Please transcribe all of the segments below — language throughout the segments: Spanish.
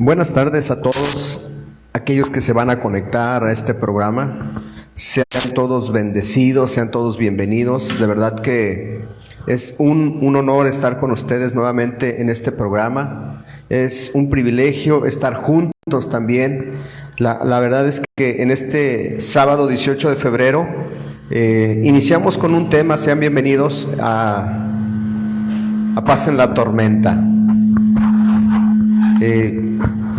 Buenas tardes a todos aquellos que se van a conectar a este programa. Sean todos bendecidos, sean todos bienvenidos. De verdad que es un honor estar con ustedes nuevamente en este programa. Es un privilegio estar juntos también. La verdad es que en este sábado 18 de febrero iniciamos con un tema. Sean bienvenidos a Paz en la Tormenta.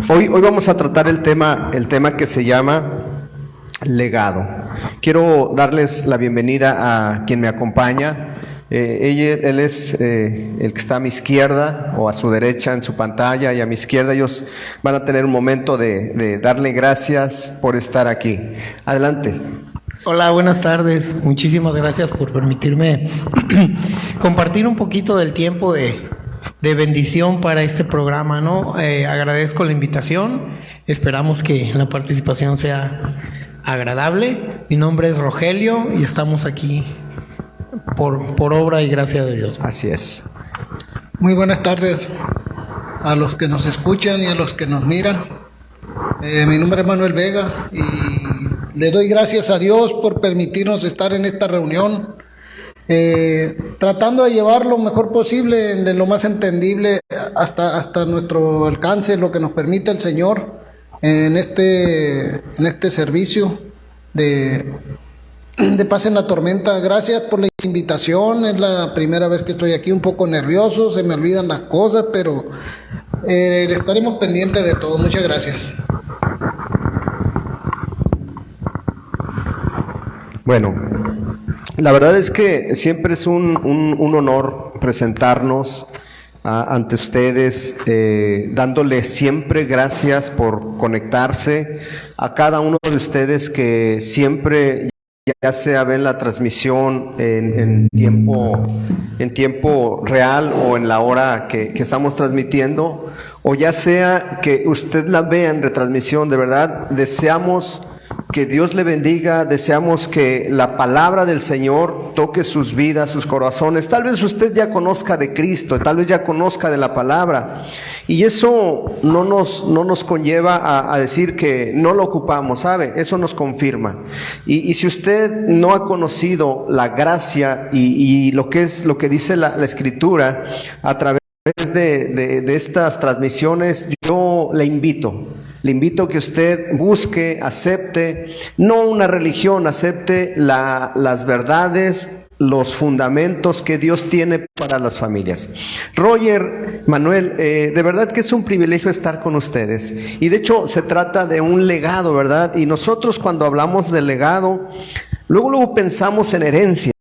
Hoy vamos a tratar el tema que se llama legado. Quiero darles la bienvenida a quien me acompaña. Él es el que está a mi izquierda o a su derecha en su pantalla, y a mi izquierda. Ellos van a tener un momento de darle gracias por estar aquí. Adelante. Hola, buenas tardes. Muchísimas gracias por permitirme compartir un poquito del tiempo de bendición para este programa, ¿no? Agradezco la invitación. Esperamos que la participación sea agradable. Mi nombre es Rogelio y estamos aquí por obra y gracia de Dios. Así es. Muy buenas tardes a los que nos escuchan y a los que nos miran. Mi nombre es Manuel Vega y le doy gracias a Dios por permitirnos estar en esta reunión, tratando de llevar lo mejor posible, de lo más entendible hasta nuestro alcance, lo que nos permite el Señor en este servicio de Paz en la Tormenta. Gracias por la invitación. Es la primera vez que estoy aquí, un poco nervioso, se me olvidan las cosas, pero estaremos pendientes de todo. Muchas gracias. Bueno, la verdad es que siempre es un honor presentarnos ante ustedes, dándoles siempre gracias por conectarse, a cada uno de ustedes que siempre, ya sea ven la transmisión en tiempo real o en la hora que estamos transmitiendo, o ya sea que usted la vea en retransmisión. De verdad deseamos que Dios le bendiga, deseamos que la palabra del Señor toque sus vidas, sus corazones. Tal vez usted ya conozca de Cristo, tal vez ya conozca de la palabra, y eso no nos conlleva a decir que no lo ocupamos, ¿sabe? Eso nos confirma. Y si usted no ha conocido la gracia y lo que dice la Escritura a través de estas transmisiones, yo le invito a que usted busque, acepte, no una religión, acepte las verdades, los fundamentos que Dios tiene para las familias. Roger, Manuel, de verdad que es un privilegio estar con ustedes, y de hecho se trata de un legado, ¿verdad? Y nosotros cuando hablamos de legado, luego pensamos en herencias.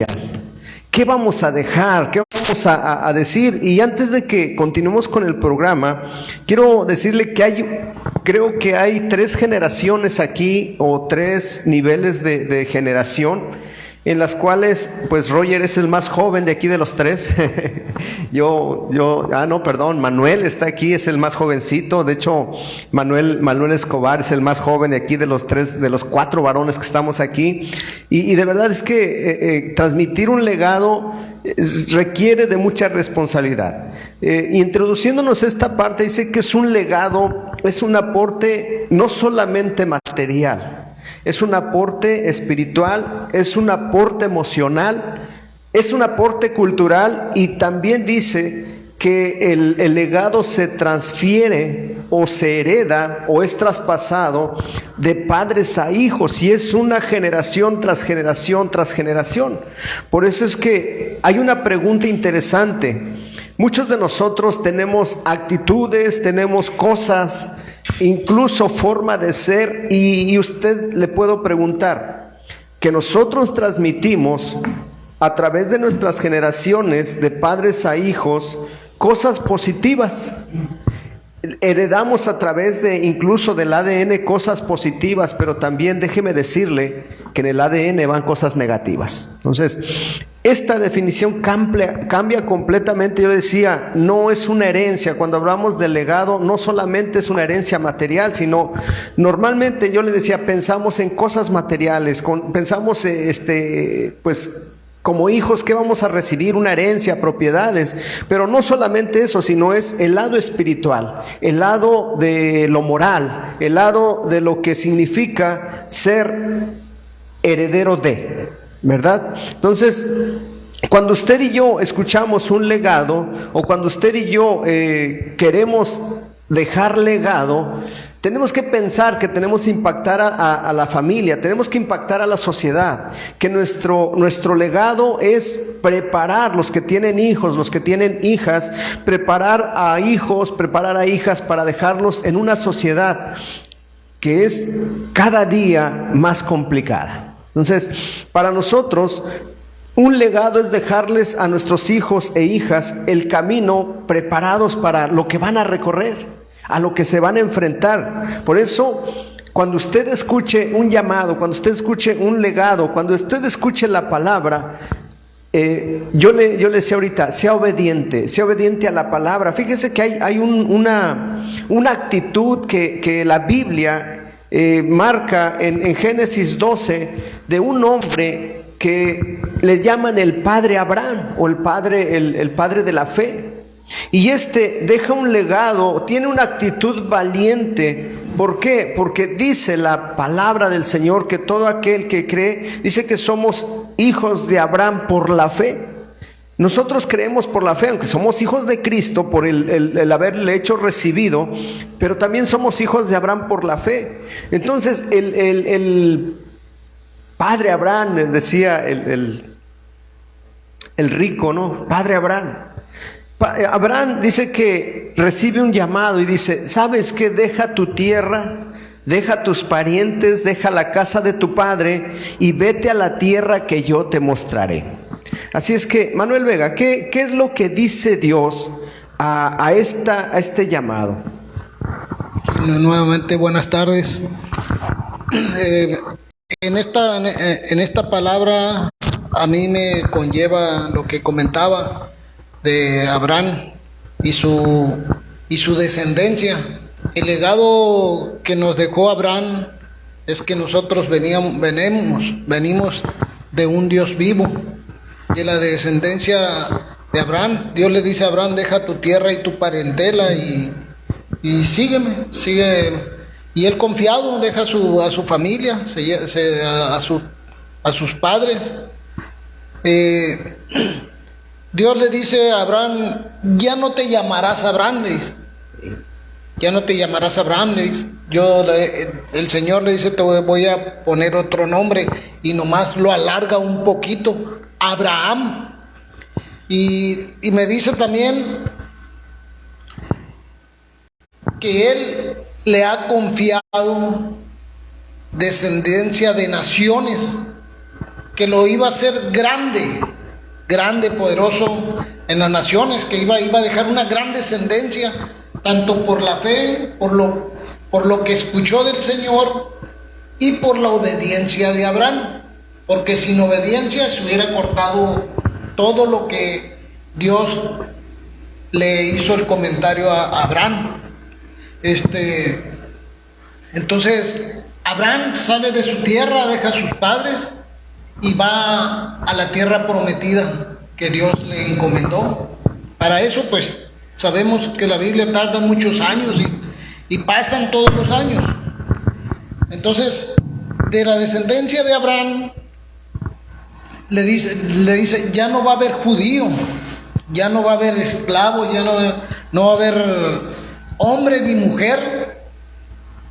¿Qué vamos a dejar? ¿Qué vamos a decir? Y antes de que continuemos con el programa, quiero decirle que creo que hay 3 generaciones aquí, o 3 niveles de generación, en las cuales, pues Roger es el más joven de aquí de los 3. Manuel está aquí, es el más jovencito. De hecho, Manuel Escobar es el más joven de aquí de los 4 varones que estamos aquí. Y de verdad es que transmitir un legado requiere de mucha responsabilidad. Introduciéndonos a esta parte, dice que es un legado, es un aporte no solamente material, es un aporte espiritual, es un aporte emocional, es un aporte cultural, y también dice que el legado se transfiere o se hereda o es traspasado de padres a hijos, y es una generación tras generación tras generación. Por eso es que hay una pregunta interesante. Muchos de nosotros tenemos actitudes, tenemos cosas, incluso forma de ser, y usted le puedo preguntar, que nosotros transmitimos a través de nuestras generaciones, de padres a hijos, cosas positivas. Heredamos a través incluso del ADN cosas positivas, pero también déjeme decirle que en el ADN van cosas negativas. Entonces, esta definición cambia completamente. Yo decía, no es una herencia. Cuando hablamos de legado, no solamente es una herencia material, sino normalmente, yo le decía, pensamos en cosas materiales, pensamos Como hijos, ¿qué vamos a recibir? Una herencia, propiedades. Pero no solamente eso, sino es el lado espiritual, el lado de lo moral, el lado de lo que significa ser heredero de, ¿verdad? Entonces, cuando usted y yo escuchamos un legado, o cuando usted y yo queremos dejar legado, tenemos que pensar que tenemos que impactar a la familia, tenemos que impactar a la sociedad, que nuestro legado es preparar los que tienen hijos, los que tienen hijas, preparar a hijos, preparar a hijas para dejarlos en una sociedad que es cada día más complicada. Entonces, para nosotros, un legado es dejarles a nuestros hijos e hijas el camino preparados para lo que van a recorrer, a lo que se van a enfrentar. Por eso, cuando usted escuche un llamado, cuando usted escuche un legado, cuando usted escuche la palabra, yo le decía ahorita, sea obediente a la palabra. Fíjese que hay una actitud que la Biblia marca en Génesis 12 de un hombre que le llaman el padre Abraham, o el padre de la fe. Y deja un legado, tiene una actitud valiente. ¿Por qué? Porque dice la palabra del Señor que todo aquel que cree, dice que somos hijos de Abraham por la fe. Nosotros creemos por la fe, aunque somos hijos de Cristo por el haberle hecho recibido, pero también somos hijos de Abraham por la fe. Entonces, el padre Abraham, decía el rico, ¿no? Padre Abraham. Abraham dice que recibe un llamado y dice, ¿sabes qué? Deja tu tierra, deja tus parientes, deja la casa de tu padre y vete a la tierra que yo te mostraré. Así es que, Manuel Vega, ¿qué es lo que dice Dios a este llamado? Nuevamente, buenas tardes. En esta palabra a mí me conlleva lo que comentaba de Abraham y su descendencia. El legado que nos dejó Abraham es que nosotros venimos de un Dios vivo, de la descendencia de Abraham. Dios le dice a Abraham, deja tu tierra y tu parentela y sígueme. Y él confiado deja a su familia, a sus padres. Dios le dice a Abraham, ya no te llamarás Abraham, le dice. Ya no te llamarás Abraham, le dice. El Señor le dice, te voy a poner otro nombre, y nomás lo alarga un poquito, Abraham. Y me dice también que Él le ha confiado descendencia de naciones, que lo iba a hacer grande, poderoso en las naciones, que iba a dejar una gran descendencia, tanto por la fe, por lo que escuchó del Señor, y por la obediencia de Abraham, porque sin obediencia se hubiera cortado todo lo que Dios le hizo el comentario a Abraham. Entonces Abraham sale de su tierra, deja a sus padres y va a la tierra prometida que Dios le encomendó. Para eso, pues, sabemos que la Biblia tarda muchos años y pasan todos los años. Entonces, de la descendencia de Abraham, le dice, ya no va a haber judío, ya no va a haber esclavo, ya no va a haber hombre ni mujer,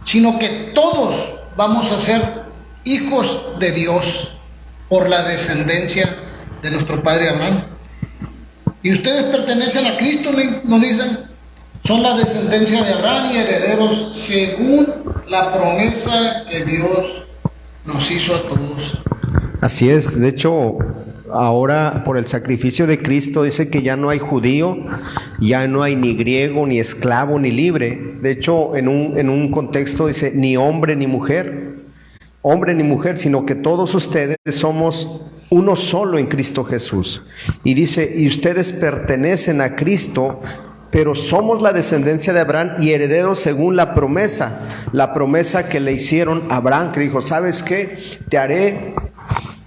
sino que todos vamos a ser hijos de Dios por la descendencia de nuestro padre Abraham. Y ustedes pertenecen a Cristo, nos dicen, son la descendencia de Abraham y herederos según la promesa que Dios nos hizo a todos. Así es. De hecho, ahora por el sacrificio de Cristo dice que ya no hay judío, ya no hay ni griego, ni esclavo, ni libre. De hecho, en un contexto dice ni hombre ni mujer, sino que todos ustedes somos uno solo en Cristo Jesús. Y dice, y ustedes pertenecen a Cristo, pero somos la descendencia de Abraham y herederos según la promesa que le hicieron a Abraham, que dijo, ¿sabes qué? Te haré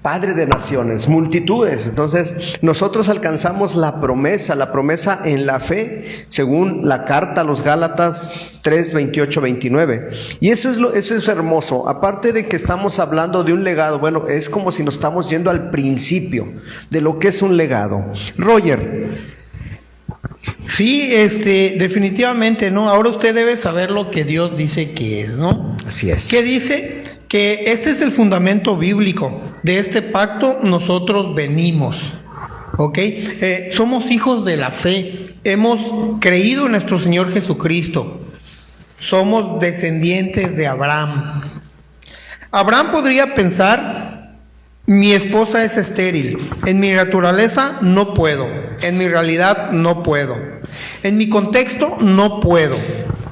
Padre de naciones, multitudes. Entonces, nosotros alcanzamos la promesa en la fe, según la carta a los Gálatas 3, 28, 29. Y eso es hermoso. Aparte de que estamos hablando de un legado, bueno, es como si nos estamos yendo al principio de lo que es un legado. Roger. Sí, definitivamente, ¿no? Ahora usted debe saber lo que Dios dice que es, ¿no? Así es. ¿Qué dice? Que este es el fundamento bíblico. De este pacto nosotros venimos, ¿ok? Somos hijos de la fe. Hemos creído en nuestro Señor Jesucristo. Somos descendientes de Abraham. Abraham podría pensar: mi esposa es estéril. En mi naturaleza no puedo. En mi realidad no puedo. En mi contexto no puedo.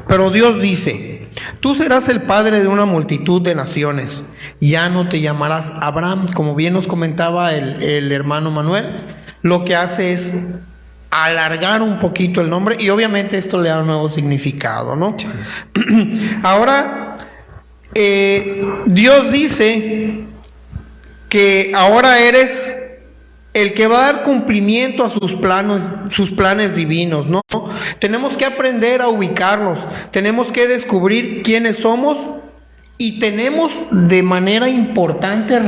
Pero Dios dice: tú serás el padre de una multitud de naciones. Ya no te llamarás Abraham. Como bien nos comentaba el hermano Manuel, lo que hace es alargar un poquito el nombre, y obviamente esto le da un nuevo significado, ¿no? Ahora, Dios dice que ahora eres el que va a dar cumplimiento a sus planes divinos, ¿no? Tenemos que aprender a ubicarlos, tenemos que descubrir quiénes somos, y tenemos de manera importante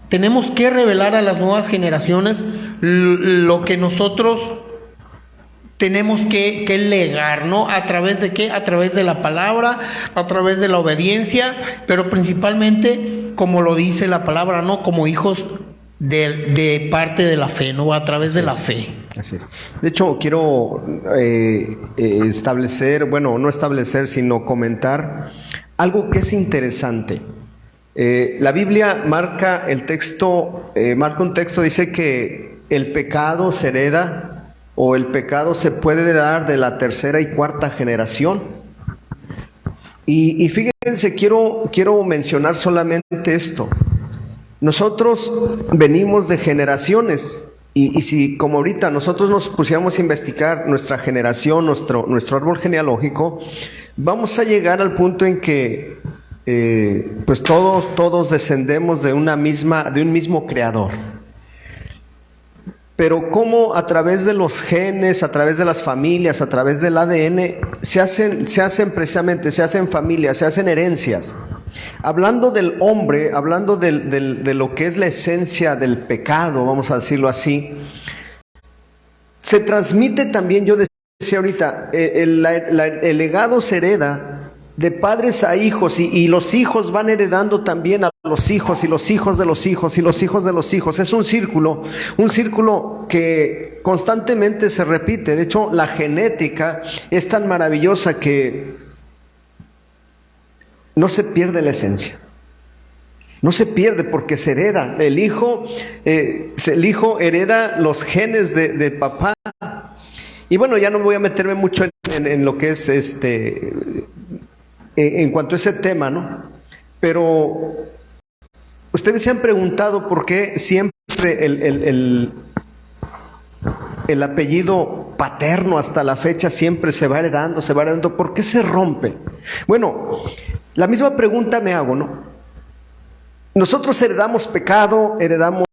tenemos que revelar a las nuevas generaciones lo que nosotros tenemos que legar, ¿no? ¿A través de qué? A través de la palabra, a través de la obediencia, pero principalmente, como lo dice la palabra, ¿no? Como hijos de parte de la fe, ¿no? A través de la fe. Así es. De hecho, quiero sino comentar algo que es interesante. La Biblia marca un texto, dice que el pecado se hereda, o el pecado se puede heredar de la tercera y cuarta generación. Y fíjense, quiero mencionar solamente esto. Nosotros venimos de generaciones, y si como ahorita nosotros nos pusiéramos a investigar nuestra generación, nuestro árbol genealógico, vamos a llegar al punto en que pues todos descendemos de un mismo creador. Pero cómo a través de los genes, a través de las familias, a través del ADN, se hacen familias, se hacen herencias. Hablando del hombre, hablando de lo que es la esencia del pecado, vamos a decirlo así, se transmite también, yo decía ahorita, el legado se hereda de padres a hijos, y los hijos van heredando también a los hijos, y los hijos de los hijos, y los hijos de los hijos. Es un círculo que constantemente se repite. De hecho, la genética es tan maravillosa que no se pierde la esencia. No se pierde porque se hereda. El hijo hereda los genes de papá. Y bueno, ya no voy a meterme mucho en lo que es en cuanto a ese tema, ¿no? Pero ustedes se han preguntado por qué siempre el apellido paterno hasta la fecha siempre se va heredando. ¿Por qué se rompe? Bueno, la misma pregunta me hago, ¿no? Nosotros heredamos pecado, heredamos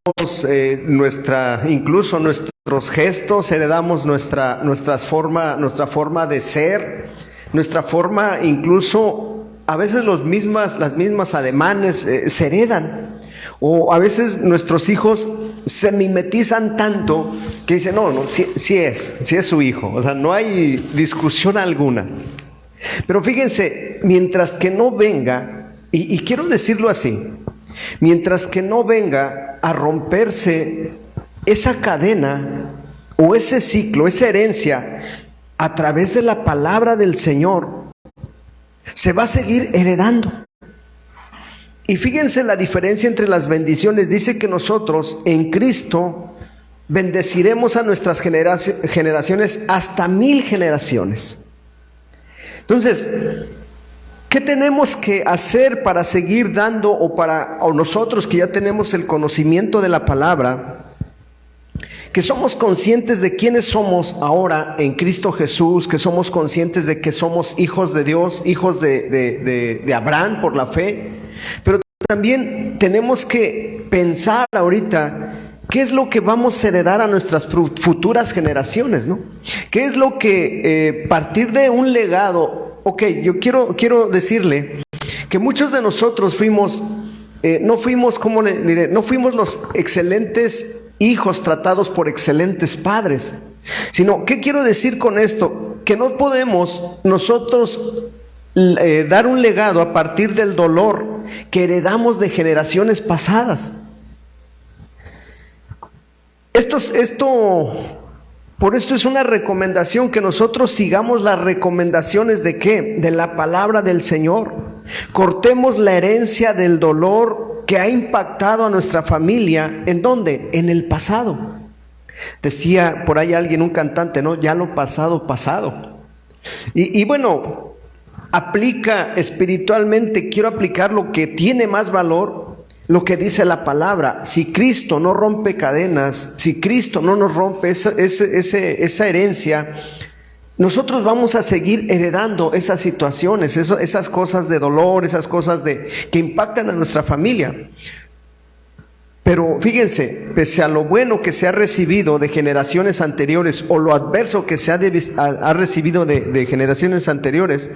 incluso nuestros gestos, heredamos nuestra forma de ser, nuestra forma, incluso a veces las mismas ademanes se heredan. O a veces nuestros hijos se mimetizan tanto que dicen, no, sí es su hijo. O sea, no hay discusión alguna. Pero fíjense, mientras que no venga, y quiero decirlo así, mientras que no venga a romperse esa cadena o ese ciclo, esa herencia, a través de la palabra del Señor, se va a seguir heredando. Y fíjense la diferencia entre las bendiciones. Dice que nosotros en Cristo bendeciremos a nuestras generaciones hasta 1000 generaciones. Entonces, ¿qué tenemos que hacer para seguir dando, o nosotros que ya tenemos el conocimiento de la palabra, que somos conscientes de quiénes somos ahora en Cristo Jesús, que somos conscientes de que somos hijos de Dios, hijos de Abraham por la fe, pero también tenemos que pensar ahorita qué es lo que vamos a heredar a nuestras futuras generaciones, ¿no? ¿Qué es lo que partir de un legado? Ok, yo quiero decirle que muchos de nosotros no fuimos los excelentes hijos tratados por excelentes padres, sino, ¿qué quiero decir con esto? Que no podemos nosotros dar un legado a partir del dolor que heredamos de generaciones pasadas. Por esto es una recomendación que nosotros sigamos las recomendaciones ¿de qué? De la palabra del Señor. Cortemos la herencia del dolor que ha impactado a nuestra familia. ¿En dónde? En el pasado. Decía por ahí alguien, un cantante, ¿no? Ya lo pasado, pasado. Y bueno, aplica espiritualmente, quiero aplicar lo que tiene más valor, lo que dice la palabra. Si Cristo no rompe cadenas, si Cristo no nos rompe esa herencia, nosotros vamos a seguir heredando esas situaciones, esas cosas de dolor, esas cosas que impactan a nuestra familia. Pero fíjense, pese a lo bueno que se ha recibido de generaciones anteriores o lo adverso que se ha recibido de generaciones anteriores,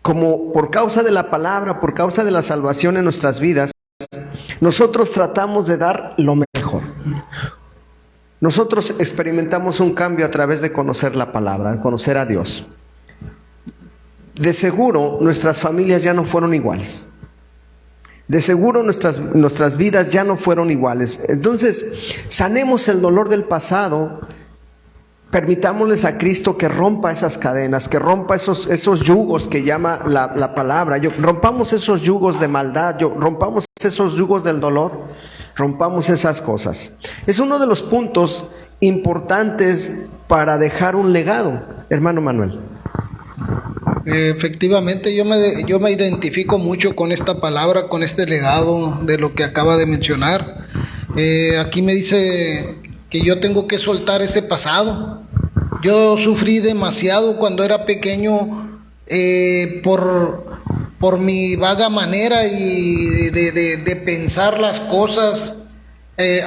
como por causa de la palabra, por causa de la salvación en nuestras vidas, nosotros tratamos de dar lo mejor. Nosotros experimentamos un cambio a través de conocer la palabra, de conocer a Dios. De seguro nuestras familias ya no fueron iguales. De seguro nuestras vidas ya no fueron iguales. Entonces, sanemos el dolor del pasado. Permitámosles a Cristo que rompa esas cadenas, que rompa esos yugos que llama la palabra. Rompamos esos yugos de maldad, rompamos esos yugos del dolor, rompamos esas cosas. Es uno de los puntos importantes para dejar un legado, hermano Manuel. Efectivamente, yo me identifico mucho con esta palabra, con este legado de lo que acaba de mencionar. Aquí me dice que yo tengo que soltar ese pasado. Yo sufrí demasiado cuando era pequeño por mi vaga manera y de pensar las cosas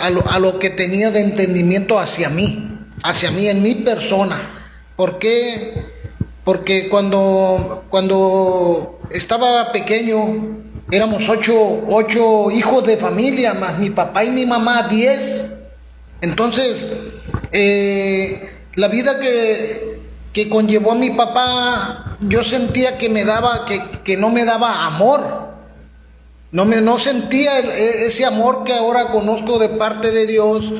a lo que tenía de entendimiento hacia mí en mi persona. ¿Por qué? Porque cuando estaba pequeño éramos ocho hijos de familia, más mi papá y mi mamá 10. Entonces la vida que conllevó a mi papá, yo sentía que no me daba amor. No sentía ese amor que ahora conozco de parte de Dios.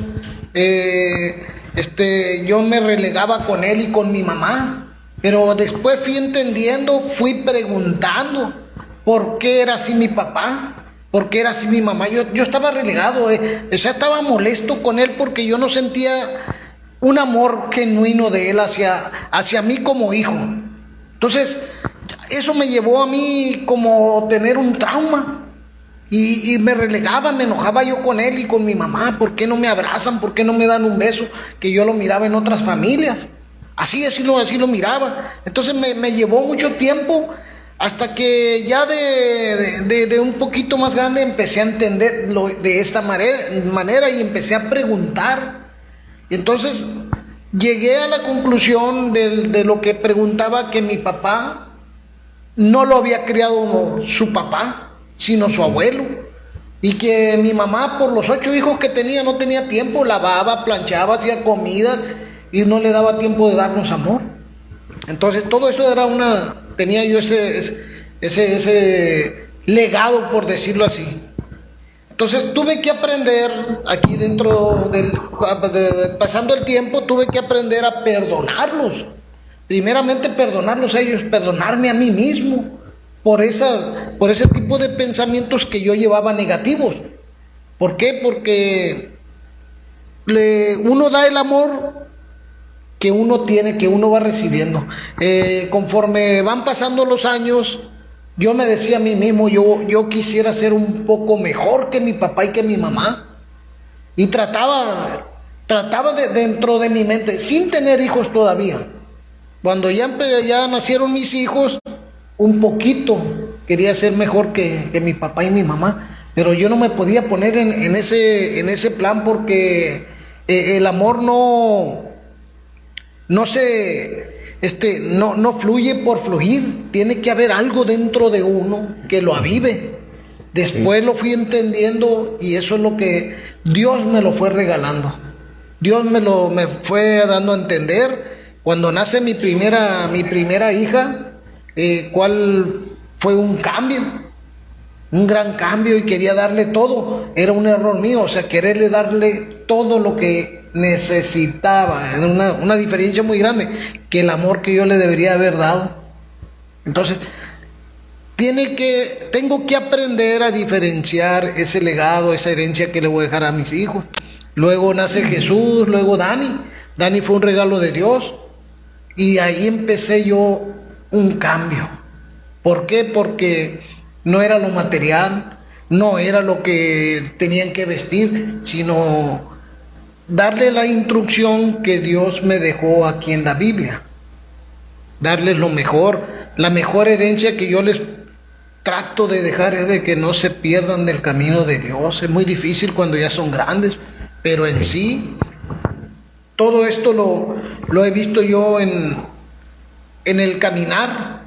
Yo me relegaba con él y con mi mamá. Pero después fui entendiendo, fui preguntando por qué era así mi papá, por qué era así mi mamá. Yo estaba relegado, estaba molesto con él porque yo no sentía un amor genuino de él hacia mí como hijo. Entonces, eso me llevó a mí como tener un trauma. Y me relegaba, me enojaba yo con él y con mi mamá. ¿Por qué no me abrazan? ¿Por qué no me dan un beso? Que yo lo miraba en otras familias. Así lo miraba. Entonces me llevó mucho tiempo hasta que ya de un poquito más grande empecé a entender de esta manera y empecé a preguntar. Y entonces llegué a la conclusión de lo que preguntaba, que mi papá no lo había criado su papá, sino su abuelo. Y que mi mamá, por los 8 hijos que tenía, no tenía tiempo, lavaba, planchaba, hacía comida y no le daba tiempo de darnos amor. Entonces todo eso tenía yo ese legado, por decirlo así. Entonces tuve que aprender, aquí pasando el tiempo, tuve que aprender a perdonarlos. Primeramente perdonarlos a ellos, perdonarme a mí mismo por ese tipo de pensamientos que yo llevaba negativos. ¿Por qué? Porque uno da el amor que uno tiene, que uno va recibiendo. Conforme van pasando los años, yo me decía a mí mismo, yo quisiera ser un poco mejor que mi papá y que mi mamá. Y trataba dentro de mi mente, sin tener hijos todavía. Cuando ya nacieron mis hijos, un poquito quería ser mejor que mi papá y mi mamá. pero yo no me podía poner en ese plan porque el amor no fluye por fluir, tiene que haber algo dentro de uno que lo avive. Después lo fui entendiendo y eso es lo que Dios me lo fue regalando. Dios me fue dando a entender. Cuando nace mi primera hija, cuál fue un cambio, un gran cambio, y quería darle todo. Era un error mío, o sea, quererle darle todo lo que necesitaba. Era una diferencia muy grande que el amor que yo le debería haber dado. Entonces tengo que aprender a diferenciar ese legado, esa herencia que le voy a dejar a mis hijos. Luego nace Jesús, luego Dani fue un regalo de Dios, y ahí empecé yo un cambio. ¿Por qué? Porque no era lo material, no era lo que tenían que vestir, sino darle la instrucción que Dios me dejó aquí en la Biblia, darles lo mejor, la mejor herencia que yo les trato de dejar es de que no se pierdan del camino de Dios. Es muy difícil cuando ya son grandes, pero en sí, todo esto lo he visto yo en el caminar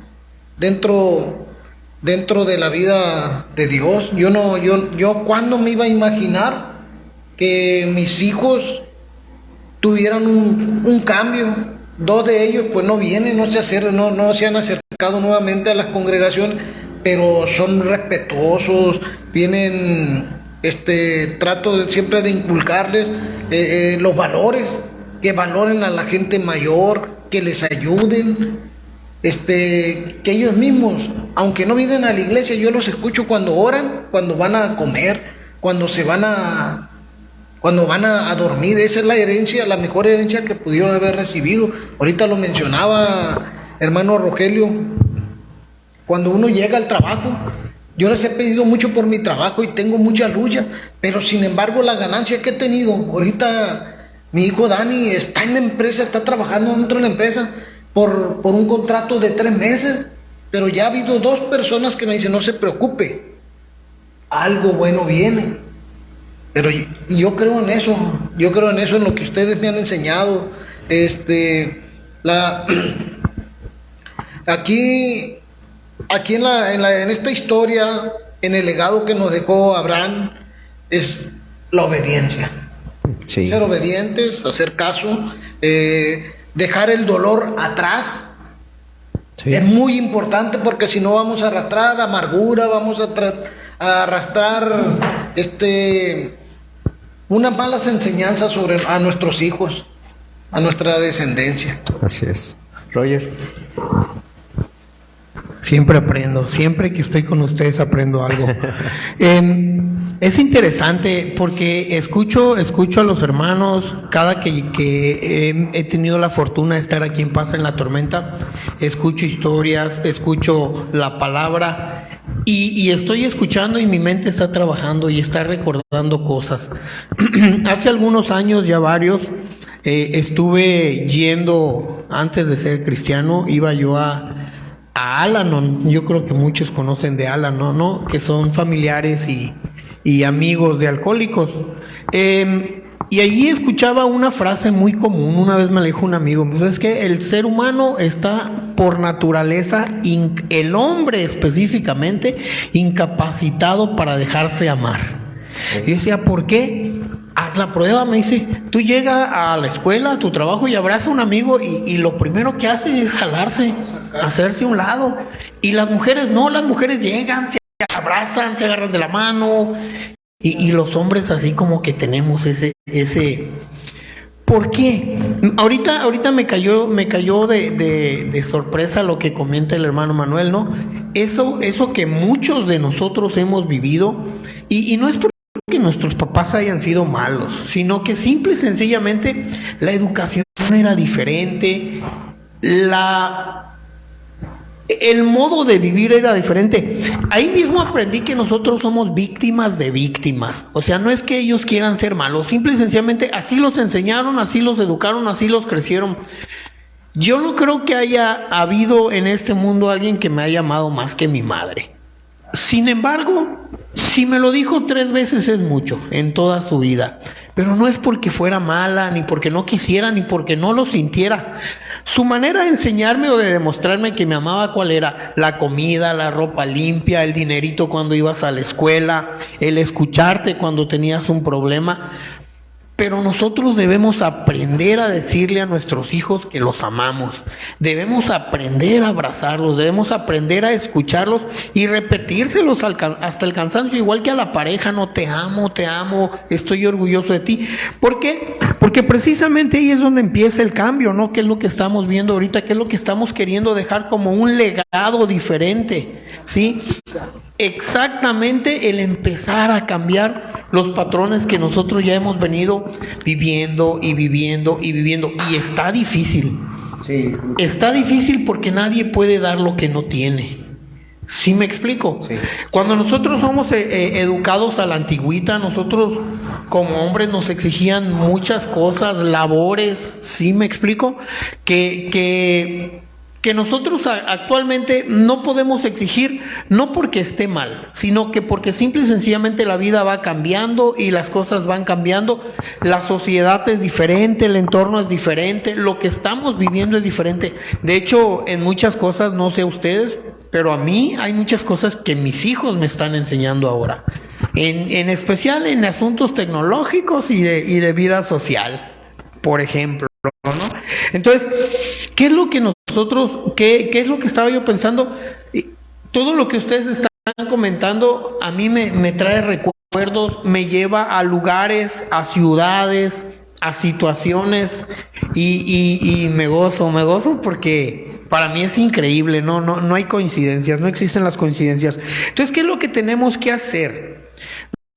dentro de la vida de Dios. Yo cuándo me iba a imaginar que mis hijos tuvieran un cambio. 2 de ellos pues no vienen, no se han acercado nuevamente a las congregaciones, pero son respetuosos, trato siempre de inculcarles los valores, que valoren a la gente mayor, que les ayuden, que ellos mismos, aunque no vienen a la iglesia, yo los escucho cuando oran, cuando van a comer, cuando van a dormir. Esa es la herencia, la mejor herencia que pudieron haber recibido. Ahorita lo mencionaba hermano Rogelio, cuando uno llega al trabajo, yo les he pedido mucho por mi trabajo y tengo mucha lucha, pero sin embargo la ganancia que he tenido, ahorita mi hijo Dani está en la empresa, está trabajando dentro de la empresa por un contrato de 3 meses, pero ya ha habido 2 personas que me dicen, no se preocupe, algo bueno viene. Pero yo creo en eso, en lo que ustedes me han enseñado. Aquí en esta historia, en el legado que nos dejó Abraham, es la obediencia. Sí. Ser obedientes, hacer caso, dejar el dolor atrás. Sí. Es muy importante, porque si no vamos a arrastrar amargura, vamos a arrastrar unas malas enseñanzas a nuestros hijos, a nuestra descendencia. Así es. Roger. Siempre aprendo, siempre que estoy con ustedes aprendo algo. Es interesante porque escucho a los hermanos cada que he tenido la fortuna de estar aquí en Paz en la Tormenta. Escucho historias, escucho la palabra y estoy escuchando y mi mente está trabajando y está recordando cosas. Hace algunos años, ya varios, estuve yendo, antes de ser cristiano, iba yo a Al-Anon. Yo creo que muchos conocen de Al-Anon, ¿no? Que son familiares y amigos de alcohólicos. Y allí escuchaba una frase muy común. Una vez me la dijo un amigo, pues es que el ser humano está por naturaleza, el hombre específicamente, incapacitado para dejarse amar. Y yo decía, ¿por qué? Haz la prueba, me dice. Tú llegas a la escuela, a tu trabajo, y abrazas a un amigo y lo primero que hace es jalarse, hacerse a un lado. Y las mujeres no, las mujeres llegan, se abrazan, se agarran de la mano. Y los hombres así como que tenemos ese ¿por qué? Ahorita me cayó de sorpresa lo que comenta el hermano Manuel, ¿no? Eso que muchos de nosotros hemos vivido, y no es porque nuestros papás hayan sido malos, sino que simple y sencillamente la educación era diferente, el modo de vivir era diferente. Ahí mismo aprendí que nosotros somos víctimas de víctimas. O sea, no es que ellos quieran ser malos, simple y sencillamente así los enseñaron, así los educaron, así los crecieron. Yo no creo que haya habido en este mundo alguien que me haya amado más que mi madre. Sin embargo, si me lo dijo 3 veces es mucho en toda su vida, pero no es porque fuera mala, ni porque no quisiera, ni porque no lo sintiera. Su manera de enseñarme o de demostrarme que me amaba, ¿cuál era? La comida, la ropa limpia, el dinerito cuando ibas a la escuela, el escucharte cuando tenías un problema. Pero nosotros debemos aprender a decirle a nuestros hijos que los amamos. Debemos aprender a abrazarlos, debemos aprender a escucharlos y repetírselos hasta el cansancio, igual que a la pareja, no, te amo, estoy orgulloso de ti. ¿Por qué? Porque precisamente ahí es donde empieza el cambio, ¿no? ¿Qué es lo que estamos viendo ahorita? ¿Qué es lo que estamos queriendo dejar como un legado diferente? ¿Sí? Exactamente el empezar a cambiar los patrones que nosotros ya hemos venido viviendo. Y está difícil. Sí. Está difícil porque nadie puede dar lo que no tiene. ¿Sí me explico? Sí. Cuando nosotros somos educados a la antigüita, nosotros como hombres nos exigían muchas cosas, labores. ¿Sí me explico? Que nosotros actualmente no podemos exigir, no porque esté mal, sino que porque simple y sencillamente la vida va cambiando y las cosas van cambiando, la sociedad es diferente, el entorno es diferente, lo que estamos viviendo es diferente. De hecho, en muchas cosas, no sé ustedes, pero a mí hay muchas cosas que mis hijos me están enseñando ahora, en especial en asuntos tecnológicos y de vida social, por ejemplo, ¿no? Entonces, ¿qué es lo que nosotros, qué es lo que estaba yo pensando? Todo lo que ustedes están comentando a mí me trae recuerdos, me lleva a lugares, a ciudades, a situaciones y me gozo porque para mí es increíble, no hay coincidencias, no existen las coincidencias. Entonces, ¿qué es lo que tenemos que hacer?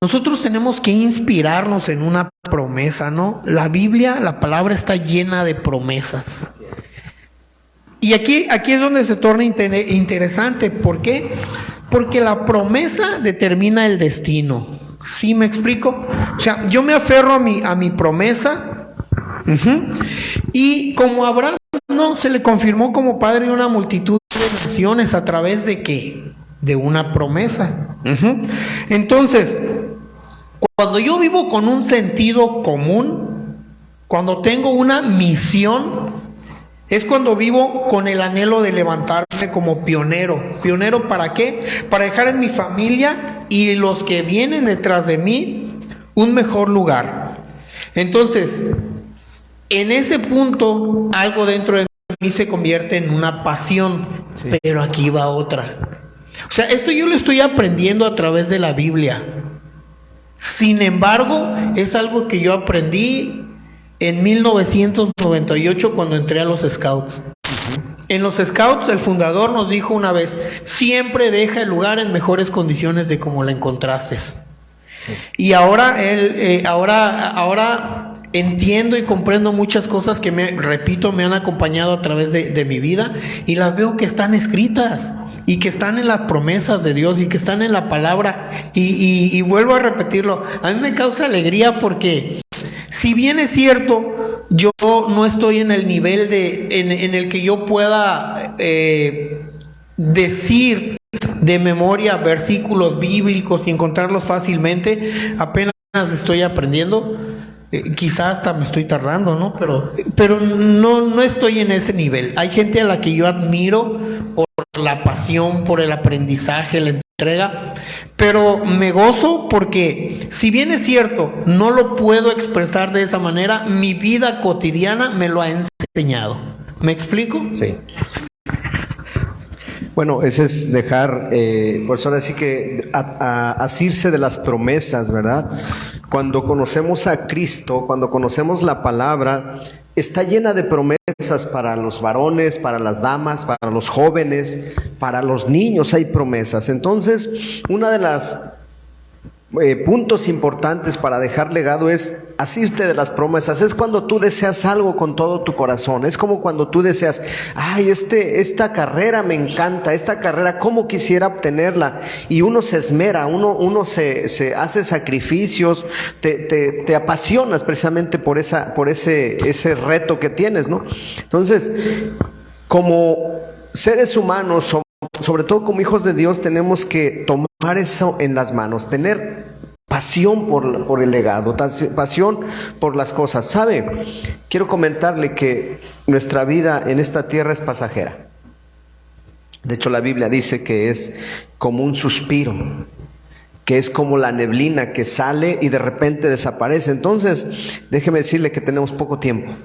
Nosotros tenemos que inspirarnos en una promesa, ¿no? La Biblia, la palabra está llena de promesas. Y aquí es donde se torna interesante. ¿Por qué? Porque la promesa determina el destino. ¿Sí me explico? O sea, yo me aferro a mi promesa. Y como Abraham, ¿no? Se le confirmó como padre de una multitud de naciones a través de ¿qué? De una promesa. Entonces, cuando yo vivo con un sentido común, cuando tengo una misión, es cuando vivo con el anhelo de levantarme como pionero. ¿Pionero para qué? Para dejar en mi familia y los que vienen detrás de mí un mejor lugar. Entonces, en ese punto, algo dentro de mí se convierte en una pasión. Sí. Pero aquí va otra. O sea, esto yo lo estoy aprendiendo a través de la Biblia. Sin embargo, es algo que yo aprendí en 1998 cuando entré a los Scouts. En los Scouts el fundador nos dijo una vez: siempre deja el lugar en mejores condiciones de como la encontraste. Y ahora ahora entiendo y comprendo muchas cosas que me han acompañado a través de mi vida y las veo que están escritas y que están en las promesas de Dios y que están en la palabra y vuelvo a repetirlo, a mí me causa alegría porque si bien es cierto, yo no estoy en el nivel en el que yo pueda decir de memoria versículos bíblicos y encontrarlos fácilmente, apenas estoy aprendiendo. Quizás hasta me estoy tardando, ¿no? Pero no estoy en ese nivel. Hay gente a la que yo admiro por la pasión, por el aprendizaje, la entrega, pero me gozo porque, si bien es cierto, no lo puedo expresar de esa manera, mi vida cotidiana me lo ha enseñado. ¿Me explico? Sí. Bueno, ese es dejar, pues ahora sí que asirse de las promesas, ¿verdad? Cuando conocemos a Cristo, cuando conocemos la palabra, está llena de promesas para los varones, para las damas, para los jóvenes, para los niños hay promesas. Entonces, una de las puntos importantes para dejar legado es asirte de las promesas. Es cuando tú deseas algo con todo tu corazón. Es como cuando tú deseas, ay, esta carrera me encanta, esta carrera, cómo quisiera obtenerla. Y uno se esmera, uno se hace sacrificios, te apasionas precisamente por ese reto que tienes, ¿no? Entonces, como seres humanos sobre todo como hijos de Dios, tenemos que tomar eso en las manos, tener pasión por el legado, pasión por las cosas. ¿Sabe? Quiero comentarle que nuestra vida en esta tierra es pasajera. De hecho, la Biblia dice que es como un suspiro, que es como la neblina que sale y de repente desaparece. Entonces, déjeme decirle que tenemos poco tiempo.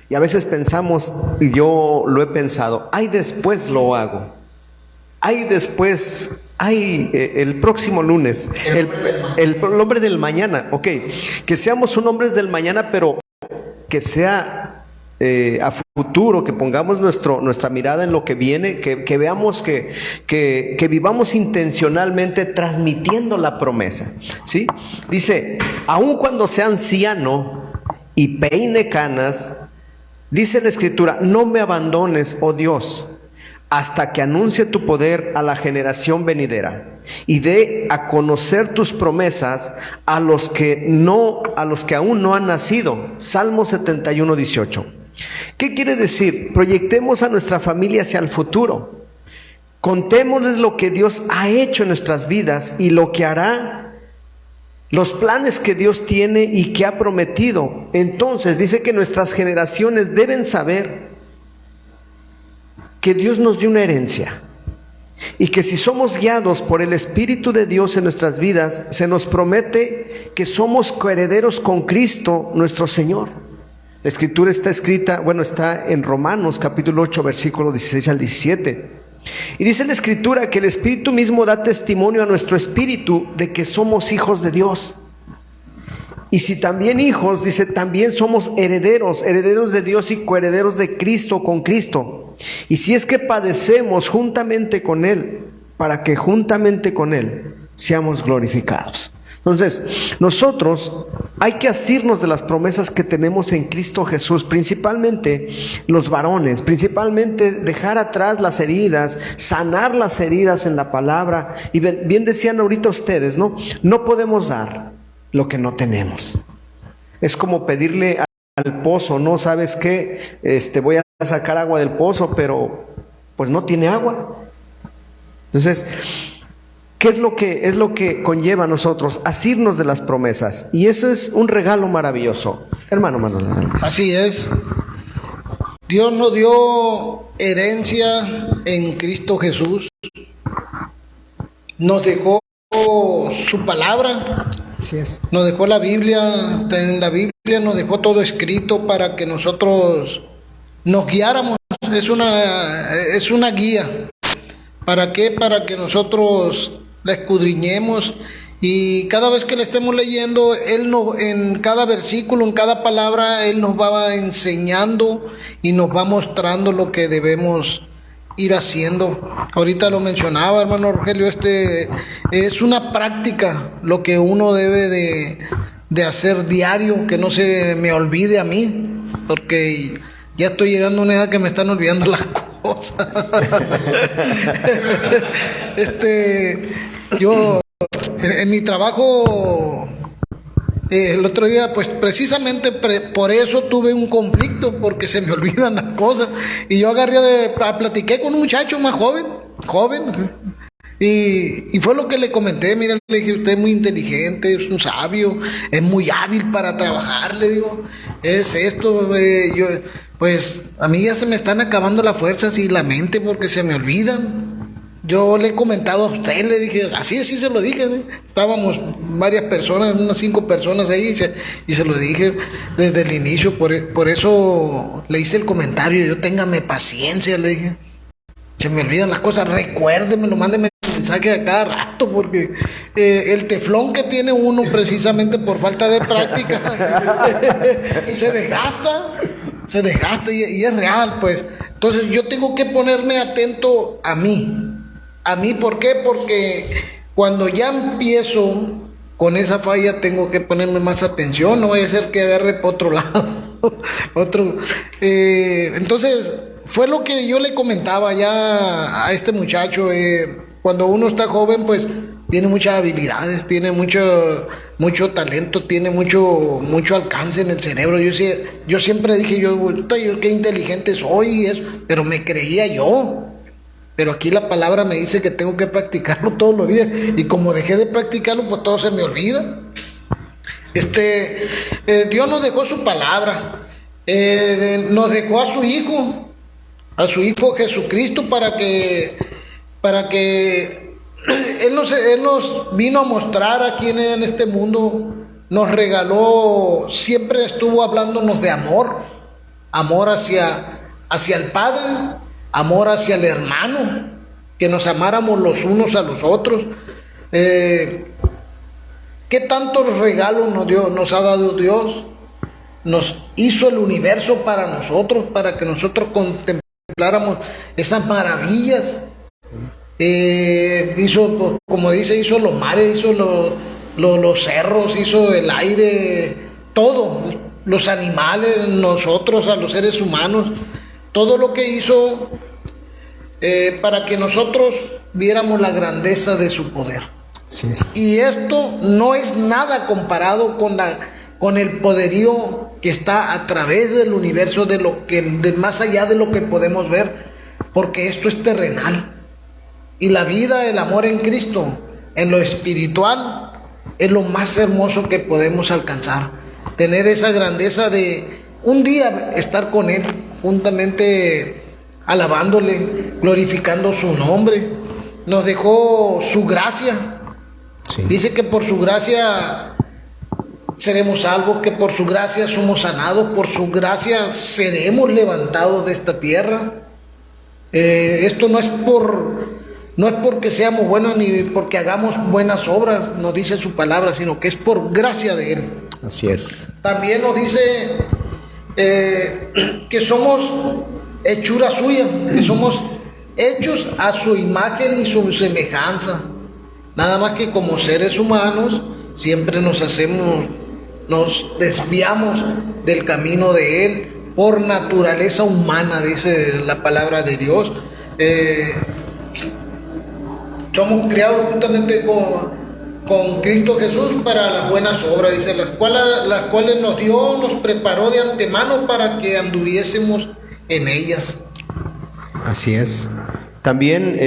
Y a veces pensamos, y yo lo he pensado, ay, después lo hago. Ay, después, ay, el próximo lunes, el hombre del mañana. Ok, que seamos un hombre del mañana, pero que sea a futuro, que pongamos nuestra mirada en lo que viene, que veamos que vivamos intencionalmente transmitiendo la promesa, ¿sí? Dice, aun cuando sea anciano y peine canas, dice la Escritura, no me abandones, oh Dios, hasta que anuncie tu poder a la generación venidera y dé a conocer tus promesas a los que aún no han nacido. Salmo 71:18. ¿Qué quiere decir? Proyectemos a nuestra familia hacia el futuro. Contémosles lo que Dios ha hecho en nuestras vidas y lo que hará, los planes que Dios tiene y que ha prometido. Entonces dice que nuestras generaciones deben saber que Dios nos dio una herencia y que si somos guiados por el Espíritu de Dios en nuestras vidas, se nos promete que somos coherederos con Cristo nuestro Señor. La Escritura está en Romanos capítulo 8 versículo 16 al 17. Y dice la Escritura que el Espíritu mismo da testimonio a nuestro espíritu de que somos hijos de Dios. Y si también hijos, dice, también somos herederos de Dios y coherederos de Cristo con Cristo. Y si es que padecemos juntamente con Él, para que juntamente con Él seamos glorificados. Entonces, nosotros hay que asirnos de las promesas que tenemos en Cristo Jesús, principalmente los varones, principalmente dejar atrás las heridas, sanar las heridas en la palabra. Y bien decían ahorita ustedes, ¿no? No podemos dar lo que no tenemos. Es como pedirle al pozo, ¿no? ¿Sabes qué? Voy a sacar agua del pozo, pero pues no tiene agua. Entonces, ¿qué es lo que conlleva a nosotros? Asirnos de las promesas. Y eso es un regalo maravilloso. Hermano Manuel. Así es. Dios nos dio herencia en Cristo Jesús. Nos dejó su palabra. Así es. Nos dejó la Biblia. En la Biblia nos dejó todo escrito para que nosotros nos guiáramos. Es una guía. ¿Para qué? Para que nosotros la escudriñemos y cada vez que la estemos leyendo, en cada versículo, en cada palabra, Él nos va enseñando y nos va mostrando lo que debemos ir haciendo. Ahorita lo mencionaba, hermano Rogelio, es una práctica lo que uno debe de hacer diario, que no se me olvide a mí, porque ya estoy llegando a una edad que me están olvidando las cosas. Yo en mi trabajo el otro día, pues precisamente por eso tuve un conflicto, porque se me olvidan las cosas. Y yo platiqué con un muchacho más joven, y fue lo que le comenté. Mira, le dije, usted es muy inteligente, es un sabio, es muy hábil para trabajar, le digo, es esto, pues a mí ya se me están acabando las fuerzas y la mente porque se me olvidan. Yo le he comentado a usted, le dije, así se lo dije, ¿eh? Estábamos varias personas, unas 5 personas ahí, y se lo dije desde el inicio, por eso le hice el comentario, yo téngame paciencia, le dije. Se me olvidan las cosas, recuérdemelo, mándeme mensaje a cada rato, porque el teflón que tiene uno precisamente por falta de práctica se desgasta y es real, pues. Entonces yo tengo que ponerme atento a mí, ¿por qué? Porque cuando ya empiezo con esa falla tengo que ponerme más atención, no vaya a ser que agarre por otro lado, entonces fue lo que yo le comentaba ya a este muchacho. Cuando uno está joven, pues tiene muchas habilidades, tiene mucho talento, tiene mucho alcance en el cerebro. Yo siempre dije, yo qué inteligente soy, pero me creía yo. pero aquí la palabra me dice que tengo que practicarlo todos los días, y como dejé de practicarlo, pues todo se me olvida. Dios nos dejó su palabra, nos dejó a su Hijo Jesucristo, para que Él nos vino a mostrar aquí en este mundo, nos regaló, siempre estuvo hablándonos de amor hacia el Padre, amor hacia el hermano, que nos amáramos los unos a los otros. ¿Qué tantos regalos nos ha dado Dios? Nos hizo el universo para nosotros, para que nosotros contempláramos esas maravillas. Hizo, como dice, hizo los mares, hizo los cerros, hizo el aire, todo, los animales, nosotros, a los seres humanos, todo lo que hizo para que nosotros viéramos la grandeza de su poder. Así es. Y esto no es nada comparado con el poderío que está a través del universo, de más allá de lo que podemos ver, porque esto es terrenal. Y la vida, el amor en Cristo, en lo espiritual, es lo más hermoso que podemos alcanzar. Tener esa grandeza de un día estar con Él, juntamente alabándole, glorificando su nombre. Nos dejó su gracia. Sí. Dice que por su gracia seremos salvos, que por su gracia somos sanados, por su gracia seremos levantados de esta tierra. Esto no es porque seamos buenos ni porque hagamos buenas obras, nos dice su palabra, sino que es por gracia de Él. Así es. También nos dice que somos hechura suya, que somos hechos a su imagen y su semejanza. Nada más que como seres humanos siempre nos desviamos del camino de Él por naturaleza humana, dice la palabra de Dios. Somos criados justamente con Cristo Jesús para las buenas obras, dice, las cuales nos preparó de antemano para que anduviésemos en ellas. Así es. También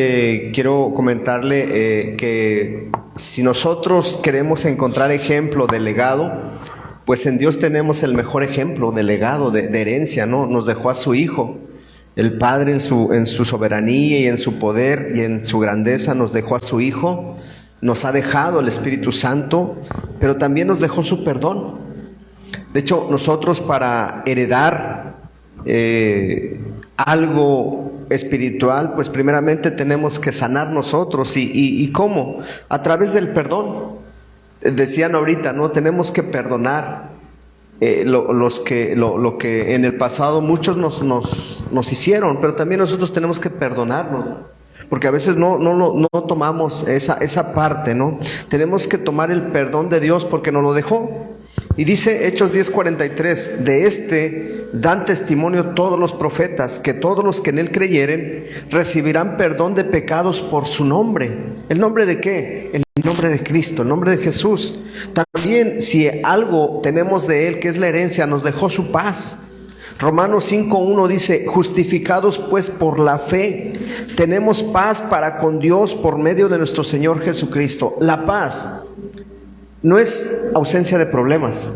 quiero comentarle que si nosotros queremos encontrar ejemplo de legado, pues en Dios tenemos el mejor ejemplo de legado, de herencia, ¿no? Nos dejó a su Hijo. El Padre en su soberanía y en su poder y en su grandeza nos dejó a su Hijo, nos ha dejado el Espíritu Santo, pero también nos dejó su perdón. De hecho, nosotros para heredar algo espiritual, pues primeramente tenemos que sanar nosotros. ¿Y cómo? A través del perdón. Decían ahorita, ¿no? Tenemos que perdonar lo que en el pasado muchos nos hicieron, pero también nosotros tenemos que perdonarnos, porque a veces no tomamos esa parte, ¿no? Tenemos que tomar el perdón de Dios porque nos lo dejó. Y dice Hechos 10:43, de dan testimonio todos los profetas, que todos los que en él creyeren recibirán perdón de pecados por su nombre. ¿El nombre de qué? El nombre de Cristo, el nombre de Jesús. También si algo tenemos de él, que es la herencia, nos dejó su paz. Romanos 5:1 dice, justificados pues por la fe, tenemos paz para con Dios por medio de nuestro Señor Jesucristo. La paz no es ausencia de problemas.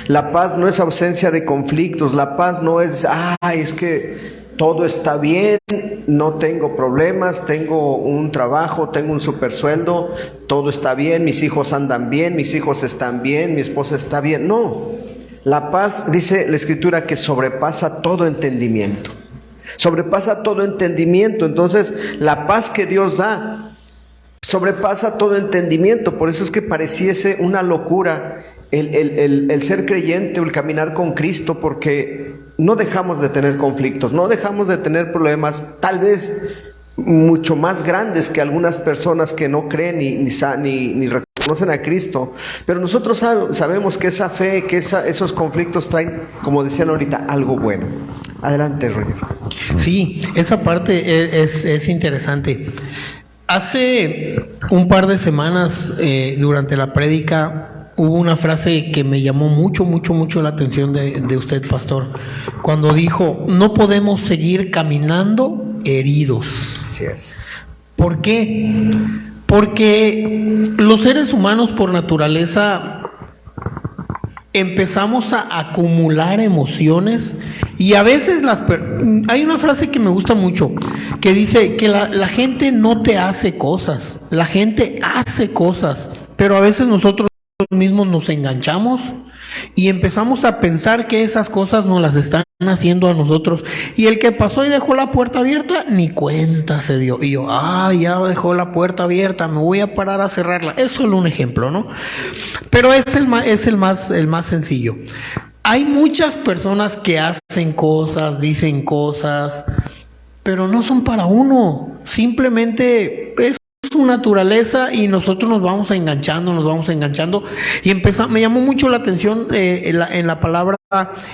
La paz no es ausencia de conflictos. La paz no es, es que todo está bien, no tengo problemas, tengo un trabajo, tengo un supersueldo, todo está bien, mis hijos andan bien, mis hijos están bien, mi esposa está bien. No, la paz, dice la Escritura, que sobrepasa todo entendimiento. Sobrepasa todo entendimiento. Entonces, la paz que Dios da sobrepasa todo entendimiento. Por eso es que pareciese una locura el ser creyente o el caminar con Cristo, porque no dejamos de tener conflictos, no dejamos de tener problemas, tal vez mucho más grandes que algunas personas que no creen ni reconocen a Cristo. Pero nosotros sabemos que esa fe, que esos conflictos traen, como decían ahorita, algo bueno. Adelante, Roger. Sí, esa parte es interesante. Hace un par de semanas, durante la prédica, hubo una frase que me llamó mucho la atención de usted, pastor, cuando dijo, no podemos seguir caminando heridos. Así es. ¿Por qué? Porque los seres humanos por naturaleza empezamos a acumular emociones y a veces hay una frase que me gusta mucho que dice que la gente no te hace cosas, la gente hace cosas, pero a veces nosotros mismos nos enganchamos y empezamos a pensar que esas cosas nos las están haciendo a nosotros, y el que pasó y dejó la puerta abierta ni cuenta se dio, y yo, ya dejó la puerta abierta, me voy a parar a cerrarla. Es solo un ejemplo, ¿no? Pero es el más sencillo. Hay muchas personas que hacen cosas, dicen cosas, pero no son para uno, simplemente es su naturaleza y nosotros nos vamos enganchando y me llamó mucho la atención en la palabra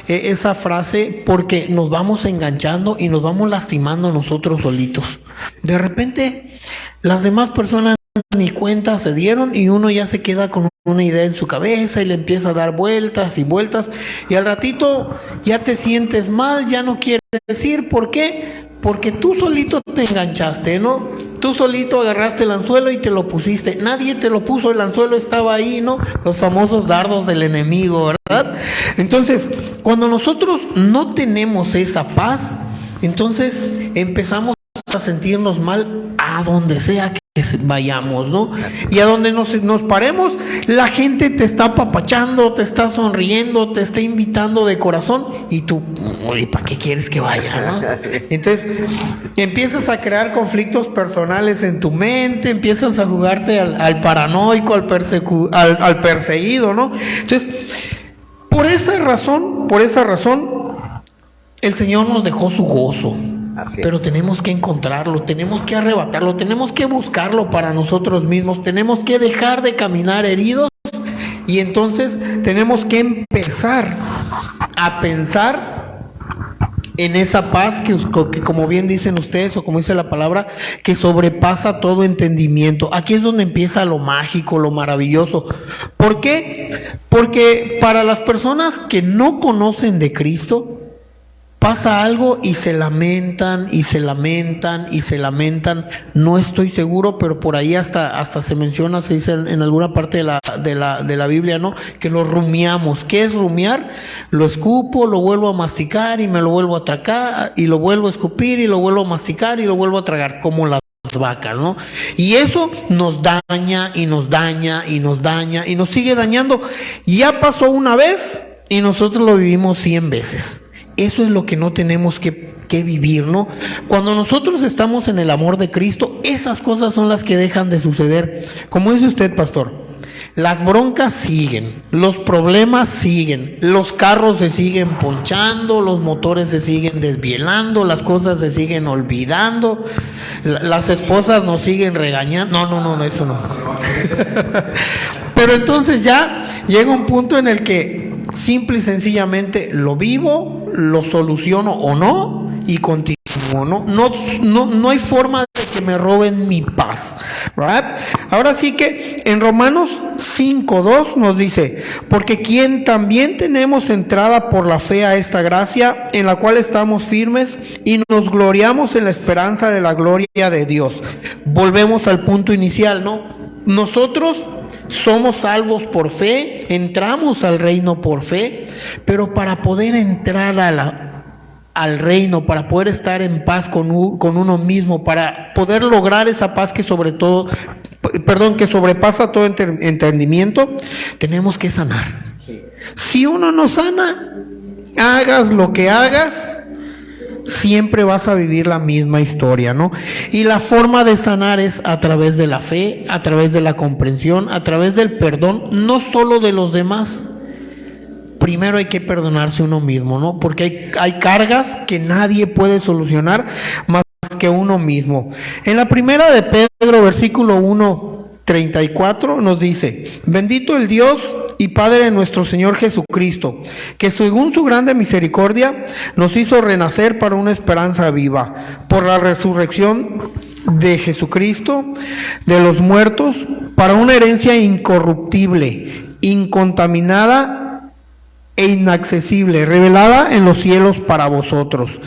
esa frase, porque nos vamos enganchando y nos vamos lastimando nosotros solitos. De repente las demás personas ni cuenta se dieron y uno ya se queda con una idea en su cabeza y le empieza a dar vueltas y vueltas, y al ratito ya te sientes mal, ya no quieres decir. ¿Por qué? Porque tú solito te enganchaste, ¿no? Tú solito agarraste el anzuelo y te lo pusiste. Nadie te lo puso, el anzuelo estaba ahí, ¿no? Los famosos dardos del enemigo, ¿verdad? Entonces, cuando nosotros no tenemos esa paz, entonces empezamos a sentirnos mal a donde sea que vayamos, ¿no? Y a donde nos paremos, la gente te está apapachando, te está sonriendo, te está invitando de corazón, y tú, ¿y para qué quieres que vaya, no? Entonces empiezas a crear conflictos personales en tu mente, empiezas a jugarte al paranoico, al perseguido, ¿no? Entonces, por esa razón, el Señor nos dejó su gozo. Pero tenemos que encontrarlo, tenemos que arrebatarlo, tenemos que buscarlo para nosotros mismos, tenemos que dejar de caminar heridos, y entonces tenemos que empezar a pensar en esa paz que como bien dicen ustedes, o como dice la palabra, que sobrepasa todo entendimiento. Aquí es donde empieza lo mágico, lo maravilloso. ¿Por qué? Porque para las personas que no conocen de Cristo, pasa algo y se lamentan, no estoy seguro, pero por ahí hasta se menciona, se dice en alguna parte de la Biblia, ¿no? Que lo rumiamos. ¿Qué es rumiar? Lo escupo, lo vuelvo a masticar y me lo vuelvo a tragar, y lo vuelvo a escupir y lo vuelvo a masticar y lo vuelvo a tragar, como las vacas, ¿no? Y eso nos daña y nos sigue dañando. Ya pasó una vez y nosotros lo vivimos 100 veces. Eso es lo que no tenemos que vivir, ¿no? Cuando nosotros estamos en el amor de Cristo, esas cosas son las que dejan de suceder. Como dice usted, pastor, las broncas siguen, los problemas siguen, los carros se siguen ponchando, los motores se siguen desvielando, las cosas se siguen olvidando, las esposas nos siguen regañando. No, eso no. Pero entonces ya llega un punto en el que simple y sencillamente lo vivo, lo soluciono o no, y continúo, ¿no? No hay forma de que me roben mi paz, ¿verdad? Ahora sí que en Romanos 5:2 nos dice: porque quien también tenemos entrada por la fe a esta gracia, en la cual estamos firmes y nos gloriamos en la esperanza de la gloria de Dios. Volvemos al punto inicial, ¿no? Nosotros somos salvos por fe, entramos al reino por fe, pero para poder entrar al reino, para poder estar en paz con uno mismo, para poder lograr esa paz que sobrepasa todo entendimiento, tenemos que sanar. Si uno no sana, hagas lo que hagas, siempre vas a vivir la misma historia, ¿no? Y la forma de sanar es a través de la fe, a través de la comprensión, a través del perdón, no solo de los demás. Primero hay que perdonarse uno mismo, ¿no? Porque hay cargas que nadie puede solucionar más que uno mismo. En la primera de Pedro, versículo 1:34, nos dice: bendito el Dios y Padre de nuestro Señor Jesucristo, que según su grande misericordia nos hizo renacer para una esperanza viva, por la resurrección de Jesucristo de los muertos, para una herencia incorruptible, incontaminada e inaccesible, revelada en los cielos para vosotros.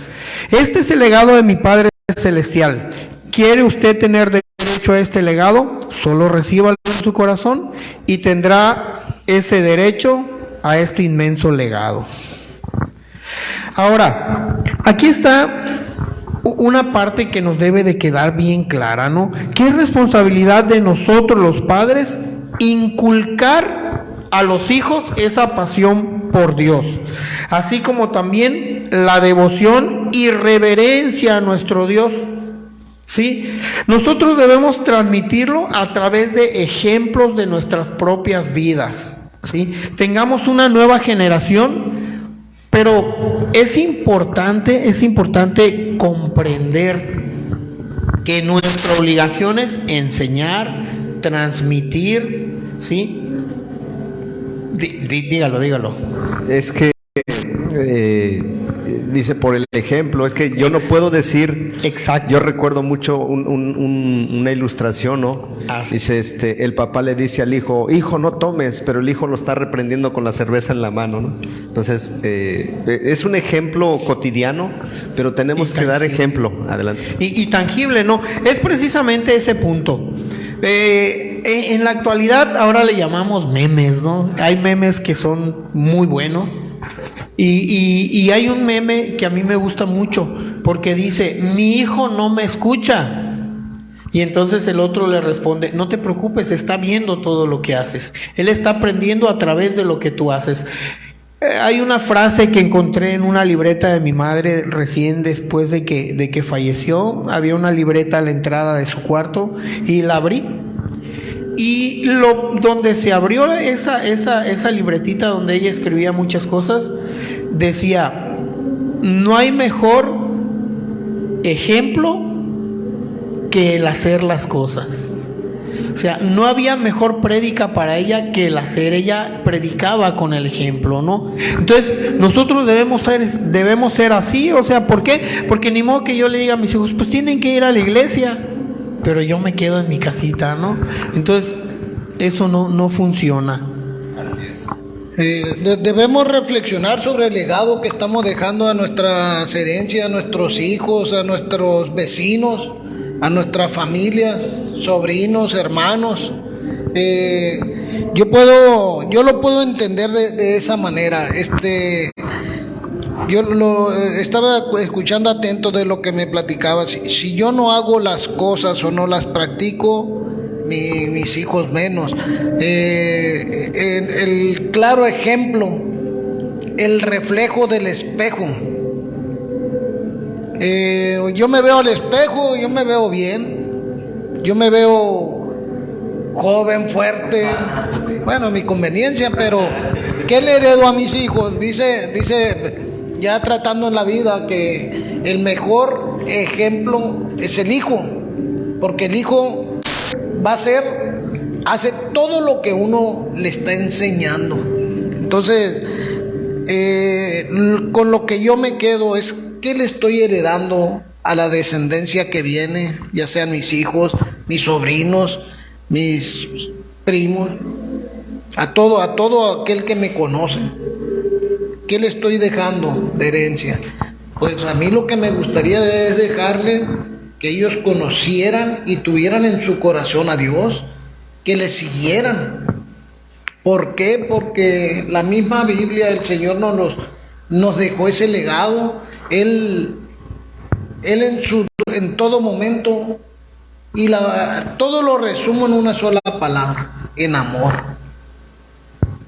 Este es el legado de mi Padre Celestial, ¿quiere usted tener derecho a este legado? Solo recíbalo en su corazón y tendrá ese derecho a este inmenso legado. Ahora, aquí está una parte que nos debe de quedar bien clara, ¿no? Que es responsabilidad de nosotros los padres inculcar a los hijos esa pasión por Dios, así como también la devoción y reverencia a nuestro Dios. ¿Sí? Nosotros debemos transmitirlo a través de ejemplos de nuestras propias vidas. ¿Sí? Tengamos una nueva generación, pero es importante comprender que nuestra obligación es enseñar, transmitir, ¿sí? Dígalo. Es que dice por el ejemplo, es que yo no puedo decir. Exacto. Yo recuerdo mucho una ilustración, ¿no? Dice, el papá le dice al hijo, hijo, no tomes, pero el hijo lo está reprendiendo con la cerveza en la mano, ¿no? Entonces, es un ejemplo cotidiano, pero tenemos que dar ejemplo. Adelante. Y tangible, ¿no? Es precisamente ese punto. En la actualidad ahora le llamamos memes, ¿no? Hay memes que son muy buenos. Y hay un meme que a mí me gusta mucho, porque dice, mi hijo no me escucha. Y entonces el otro le responde, no te preocupes, está viendo todo lo que haces. Él está aprendiendo a través de lo que tú haces. Hay una frase que encontré en una libreta de mi madre recién después de que falleció. Había una libreta a la entrada de su cuarto y la abrí. Y donde se abrió esa libretita donde ella escribía muchas cosas, decía, no hay mejor ejemplo que el hacer las cosas. O sea, no había mejor prédica para ella que el hacer. Ella predicaba con el ejemplo, ¿no? Entonces, nosotros debemos ser así. O sea, ¿por qué? Porque ni modo que yo le diga a mis hijos, pues tienen que ir a la iglesia, pero yo me quedo en mi casita, ¿no? Entonces, eso no funciona. Así es. Debemos reflexionar sobre el legado que estamos dejando a nuestras herencias, a nuestros hijos, a nuestros vecinos, a nuestras familias, sobrinos, hermanos. Yo lo puedo entender de esa manera. Yo estaba escuchando atento de lo que me platicaba. Si yo no hago las cosas o no las practico, mis hijos menos. El claro ejemplo, el reflejo del espejo. Yo me veo al espejo, yo me veo bien, yo me veo joven, fuerte, bueno, mi conveniencia, pero ¿qué le heredo a mis hijos? Dice ya tratando en la vida que el mejor ejemplo es el hijo, porque el hijo hace todo lo que uno le está enseñando. Entonces, con lo que yo me quedo es ¿qué le estoy heredando a la descendencia que viene? Ya sean mis hijos, mis sobrinos, mis primos, a todo aquel que me conoce. ¿Qué le estoy dejando de herencia? Pues a mí lo que me gustaría es dejarle que ellos conocieran y tuvieran en su corazón a Dios, que le siguieran. ¿Por qué? Porque la misma Biblia, el Señor nos dejó ese legado. Él en todo momento, y todo lo resumo en una sola palabra: en amor.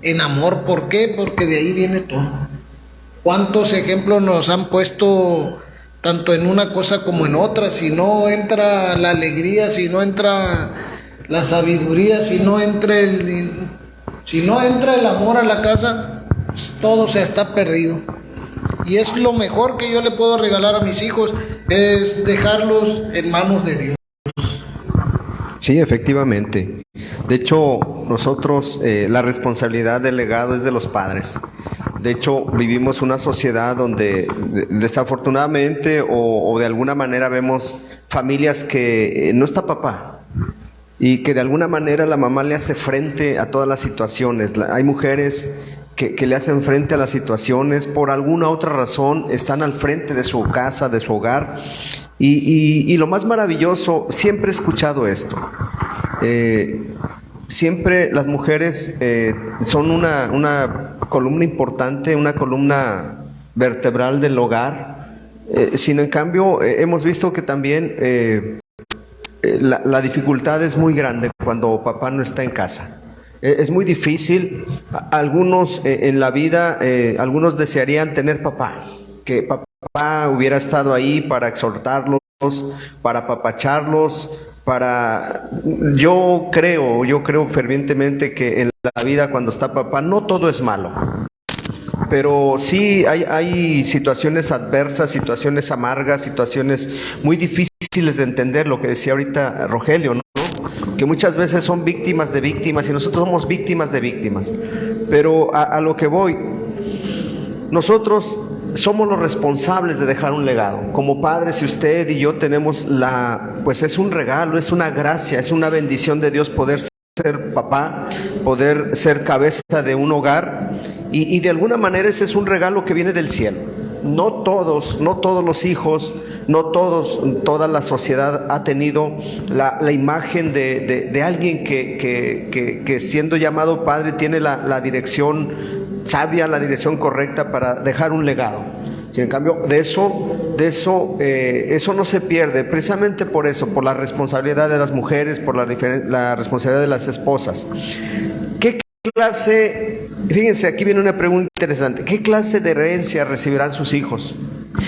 En amor, ¿por qué? Porque de ahí viene todo. ¿Cuántos ejemplos nos han puesto tanto en una cosa como en otra? Si no entra la alegría, si no entra la sabiduría, si no entra el amor a la casa, pues todo se está perdido. Y es lo mejor que yo le puedo regalar a mis hijos, es dejarlos en manos de Dios. Sí, efectivamente. De hecho, nosotros, la responsabilidad del legado es de los padres. De hecho, vivimos una sociedad donde desafortunadamente o de alguna manera vemos familias que no está papá y que de alguna manera la mamá le hace frente a todas las situaciones. Hay mujeres que le hacen frente a las situaciones por alguna otra razón, están al frente de su casa, de su hogar, Y lo más maravilloso, siempre he escuchado esto. Siempre las mujeres son una columna importante, una columna vertebral del hogar. Sino en cambio, hemos visto que también la dificultad es muy grande cuando papá no está en casa. Es muy difícil. Algunos en la vida, algunos desearían tener papá, que papá hubiera estado ahí para exhortarlos, para apapacharlos, Yo creo fervientemente que en la vida cuando está papá no todo es malo. Pero sí hay situaciones adversas, situaciones amargas, situaciones muy difíciles de entender, lo que decía ahorita Rogelio, ¿no? Que muchas veces son víctimas de víctimas y nosotros somos víctimas de víctimas. Pero a lo que voy, nosotros somos los responsables de dejar un legado. Como padres, si usted y yo tenemos pues es un regalo, es una gracia, es una bendición de Dios poder ser papá, poder ser cabeza de un hogar, y de alguna manera ese es un regalo que viene del cielo. No todos los hijos, toda la sociedad ha tenido la imagen de alguien que siendo llamado padre tiene la dirección sabia, la dirección correcta para dejar un legado. Sin en cambio, eso no se pierde, precisamente por eso, por la responsabilidad de las mujeres, por la responsabilidad de las esposas. ¿Qué clase, fíjense, aquí viene una pregunta interesante, ¿qué clase de herencia recibirán sus hijos?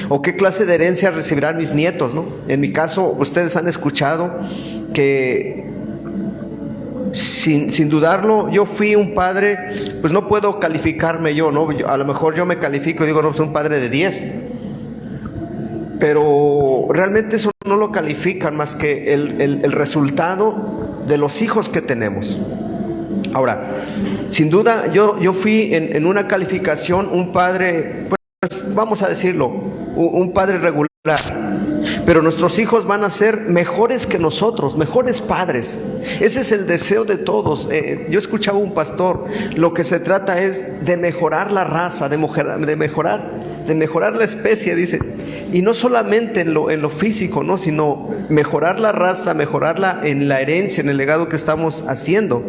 ¿O qué clase de herencia recibirán mis nietos, no? En mi caso, ustedes han escuchado que sin dudarlo, yo fui un padre, pues no puedo calificarme yo, ¿no? A lo mejor yo me califico y digo, no, soy un padre de 10. Pero realmente eso no lo califican más que el resultado de los hijos que tenemos. Ahora, sin duda, yo fui en una calificación un padre, pues vamos a decirlo, un padre regular. Pero nuestros hijos van a ser mejores que nosotros, mejores padres. Ese es el deseo de todos. Yo escuchaba un pastor, lo que se trata es de mejorar la raza, de mejorar la especie, dice. Y no solamente en lo físico, ¿no? Sino mejorar la raza, mejorarla en la herencia, en el legado que estamos haciendo.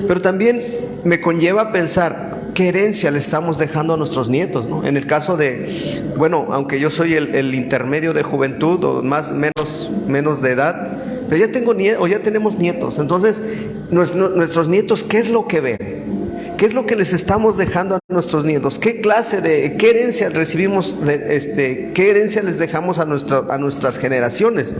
Pero también me conlleva a pensar, ¿qué herencia le estamos dejando a nuestros nietos, ¿no? En el caso de, bueno, aunque yo soy el intermedio de juventud o menos de edad, pero ya tenemos nietos. Entonces, nuestros nietos, ¿qué es lo que ven? ¿Qué es lo que les estamos dejando a nuestros nietos? ¿Qué herencia recibimos? ¿Qué herencia les dejamos a nuestras generaciones?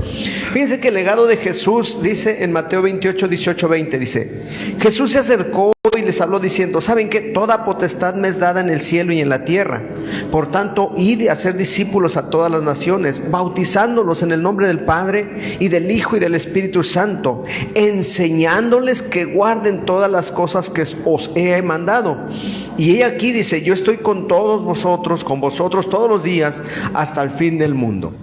Fíjense que el legado de Jesús dice en Mateo 28, 18, 20, dice, Jesús se acercó y les habló diciendo, ¿saben qué? Toda potestad me es dada en el cielo y en la tierra. Por tanto, id a hacer discípulos a todas las naciones, bautizándolos en el nombre del Padre y del Hijo y del Espíritu Santo, enseñándoles que guarden todas las cosas que os he mandado. Y he aquí, dice, yo estoy con vosotros todos los días hasta el fin del mundo.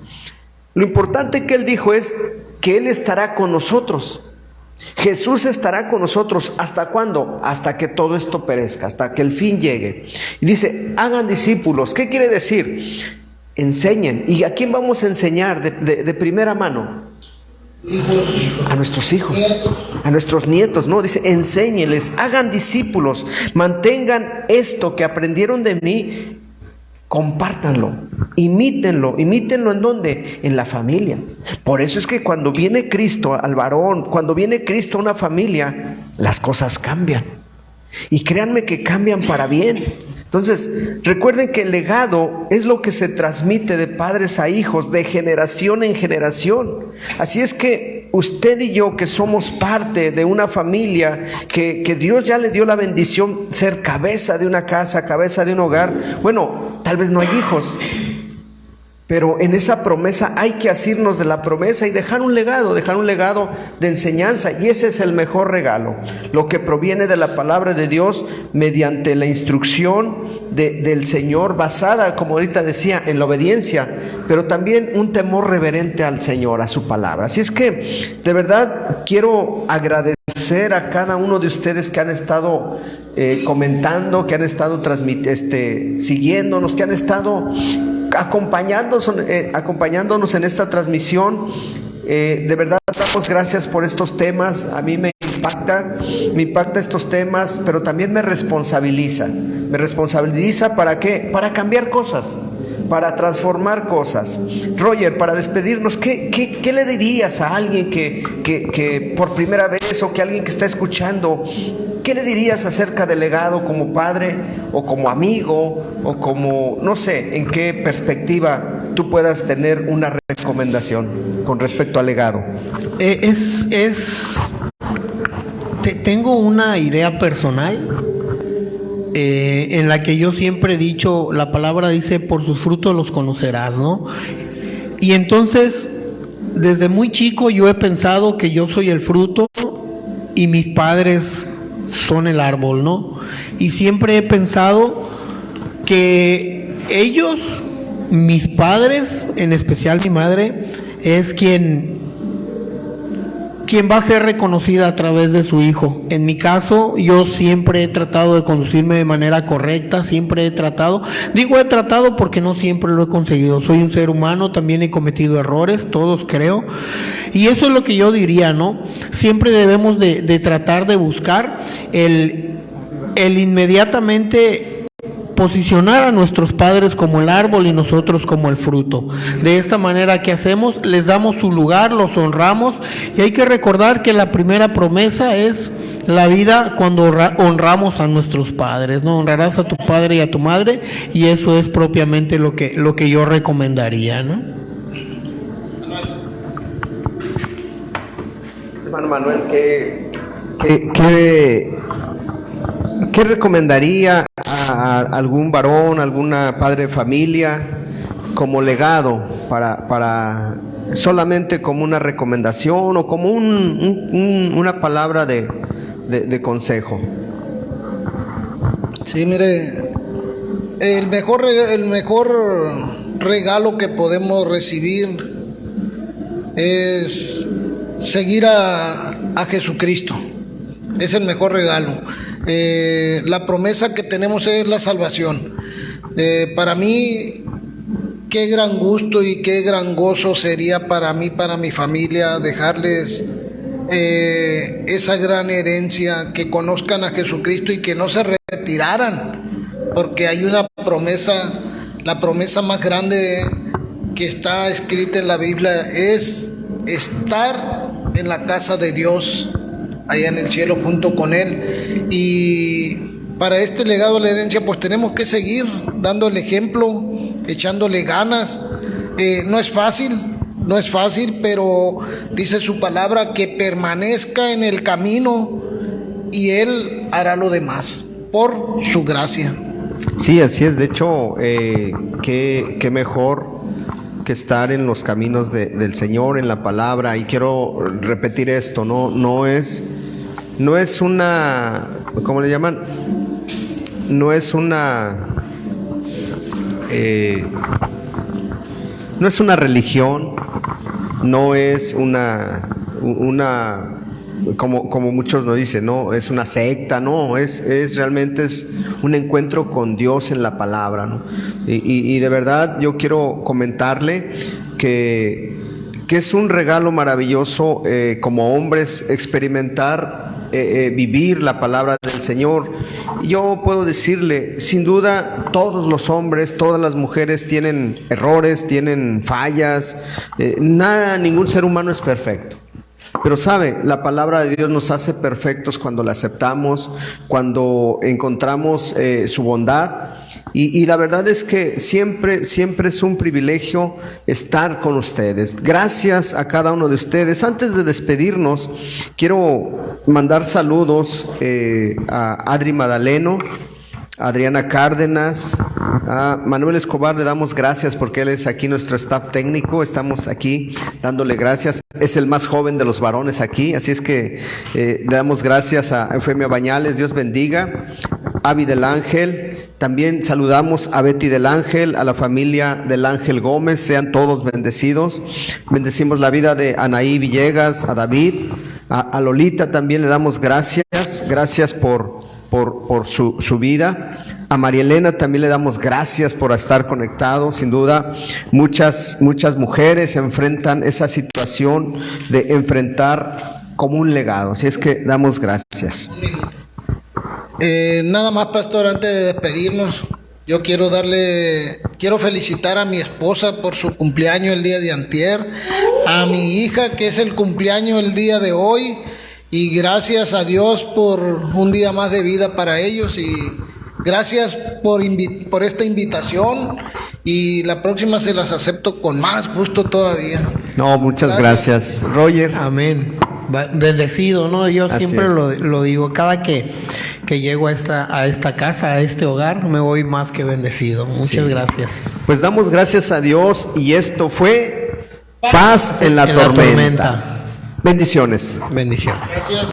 Lo importante que él dijo es que él estará con nosotros. Jesús estará con nosotros. ¿Hasta cuándo? Hasta que todo esto perezca, hasta que el fin llegue. Y dice, hagan discípulos. ¿Qué quiere decir? Enseñen. ¿Y a quién vamos a enseñar de primera mano? A nuestros hijos, a nuestros nietos, ¿no? Dice, enséñenles, hagan discípulos, mantengan esto que aprendieron de mí, compártanlo, imítenlo. ¿En dónde? En la familia. Por eso es que cuando viene Cristo al varón, cuando viene Cristo a una familia, las cosas cambian. Y créanme que cambian para bien. Entonces, recuerden que el legado es lo que se transmite de padres a hijos, de generación en generación. Así es que usted y yo, que somos parte de una familia, que Dios ya le dio la bendición ser cabeza de una casa, cabeza de un hogar. Bueno, tal vez no hay hijos, pero en esa promesa hay que asirnos de la promesa y dejar un legado de enseñanza. Y ese es el mejor regalo, lo que proviene de la palabra de Dios mediante la instrucción del Señor, basada, como ahorita decía, en la obediencia, pero también un temor reverente al Señor, a su palabra. Así es que, de verdad, quiero agradecer a cada uno de ustedes que han estado comentando, que han estado siguiéndonos, que han estado acompañándonos en esta transmisión. De verdad damos gracias por estos temas. A mí me impacta estos temas, pero también me responsabiliza. Me responsabiliza ¿para qué? Para cambiar cosas, para transformar cosas. Roger, para despedirnos, ¿qué le dirías a alguien que por primera vez, o que alguien que está escuchando, qué le dirías acerca del legado como padre o como amigo o como, no sé, en qué perspectiva tú puedas tener una recomendación con respecto al legado? Tengo una idea personal en la que yo siempre he dicho, la palabra dice, por sus frutos los conocerás, ¿no? Y entonces, desde muy chico yo he pensado que yo soy el fruto y mis padres son el árbol, ¿no? Y siempre he pensado que ellos, mis padres, en especial mi madre, es quien va a ser reconocida a través de su hijo. En mi caso, yo siempre he tratado de conducirme de manera correcta, siempre he tratado porque no siempre lo he conseguido. Soy un ser humano, también he cometido errores, todos creo. Y eso es lo que yo diría, ¿no? Siempre debemos de tratar de buscar el inmediatamente posicionar a nuestros padres como el árbol y nosotros como el fruto. De esta manera, ¿qué hacemos? Les damos su lugar, los honramos, y hay que recordar que la primera promesa es la vida cuando honramos a nuestros padres, ¿no? Honrarás a tu padre y a tu madre, y eso es propiamente lo que yo recomendaría, ¿no? Hermano Manuel, ¿qué recomendaría a algún varón, alguna padre de familia como legado para solamente como una recomendación o como una palabra de consejo? Sí, mire, el mejor regalo que podemos recibir es seguir a Jesucristo. Es el mejor regalo. La promesa que tenemos es la salvación. Para mí, qué gran gusto y qué gran gozo sería para mí, para mi familia, dejarles esa gran herencia, que conozcan a Jesucristo y que no se retiraran, porque hay una promesa, la promesa más grande que está escrita en la Biblia es estar en la casa de Dios, allá en el cielo junto con Él. Y para este legado de la herencia, pues tenemos que seguir dando el ejemplo, echándole ganas. No es fácil, pero dice su palabra que permanezca en el camino y Él hará lo demás por su gracia. Sí, así es. De hecho, qué mejor que estar en los caminos del Señor, en la palabra. Y quiero repetir esto, no es una, ¿cómo le llaman? No es una religión, no es una como muchos nos dicen, no es una secta, no, es realmente es un encuentro con Dios en la palabra, ¿no? Y de verdad yo quiero comentarle que es un regalo maravilloso como hombres experimentar, vivir la palabra del Señor. Yo puedo decirle, sin duda, todos los hombres, todas las mujeres tienen errores, tienen fallas, ningún ser humano es perfecto. Pero sabe, la palabra de Dios nos hace perfectos cuando la aceptamos, cuando encontramos su bondad, y la verdad es que siempre es un privilegio estar con ustedes. Gracias a cada uno de ustedes. Antes de despedirnos, quiero mandar saludos a Adri Madaleno, Adriana Cárdenas, a Manuel Escobar. Le damos gracias porque él es aquí nuestro staff técnico. Estamos aquí dándole gracias. Es el más joven de los varones aquí, así es que le damos gracias a Eufemia Bañales. Dios bendiga. Avi del Ángel. También saludamos a Betty del Ángel, a la familia del Ángel Gómez. Sean todos bendecidos. Bendecimos la vida de Anaí Villegas, a David, a Lolita también le damos gracias. Gracias por su vida. A María Elena también le damos gracias por estar conectado. Sin duda, muchas mujeres enfrentan esa situación de enfrentar como un legado. Así es que damos gracias. Nada más, pastor, antes de despedirnos, yo quiero felicitar a mi esposa por su cumpleaños el día de antier, a mi hija que es el cumpleaños el día de hoy, y gracias a Dios por un día más de vida para ellos, y gracias por esta invitación, y la próxima se las acepto con más gusto todavía. No, muchas gracias. Roger. Amén. Bendecido, ¿no? Yo Así siempre es. lo digo, cada que llego a esta casa, a este hogar, me voy más que bendecido. Muchas gracias. Pues damos gracias a Dios y esto fue Paz en la tormenta. Bendiciones. Bendiciones. Gracias.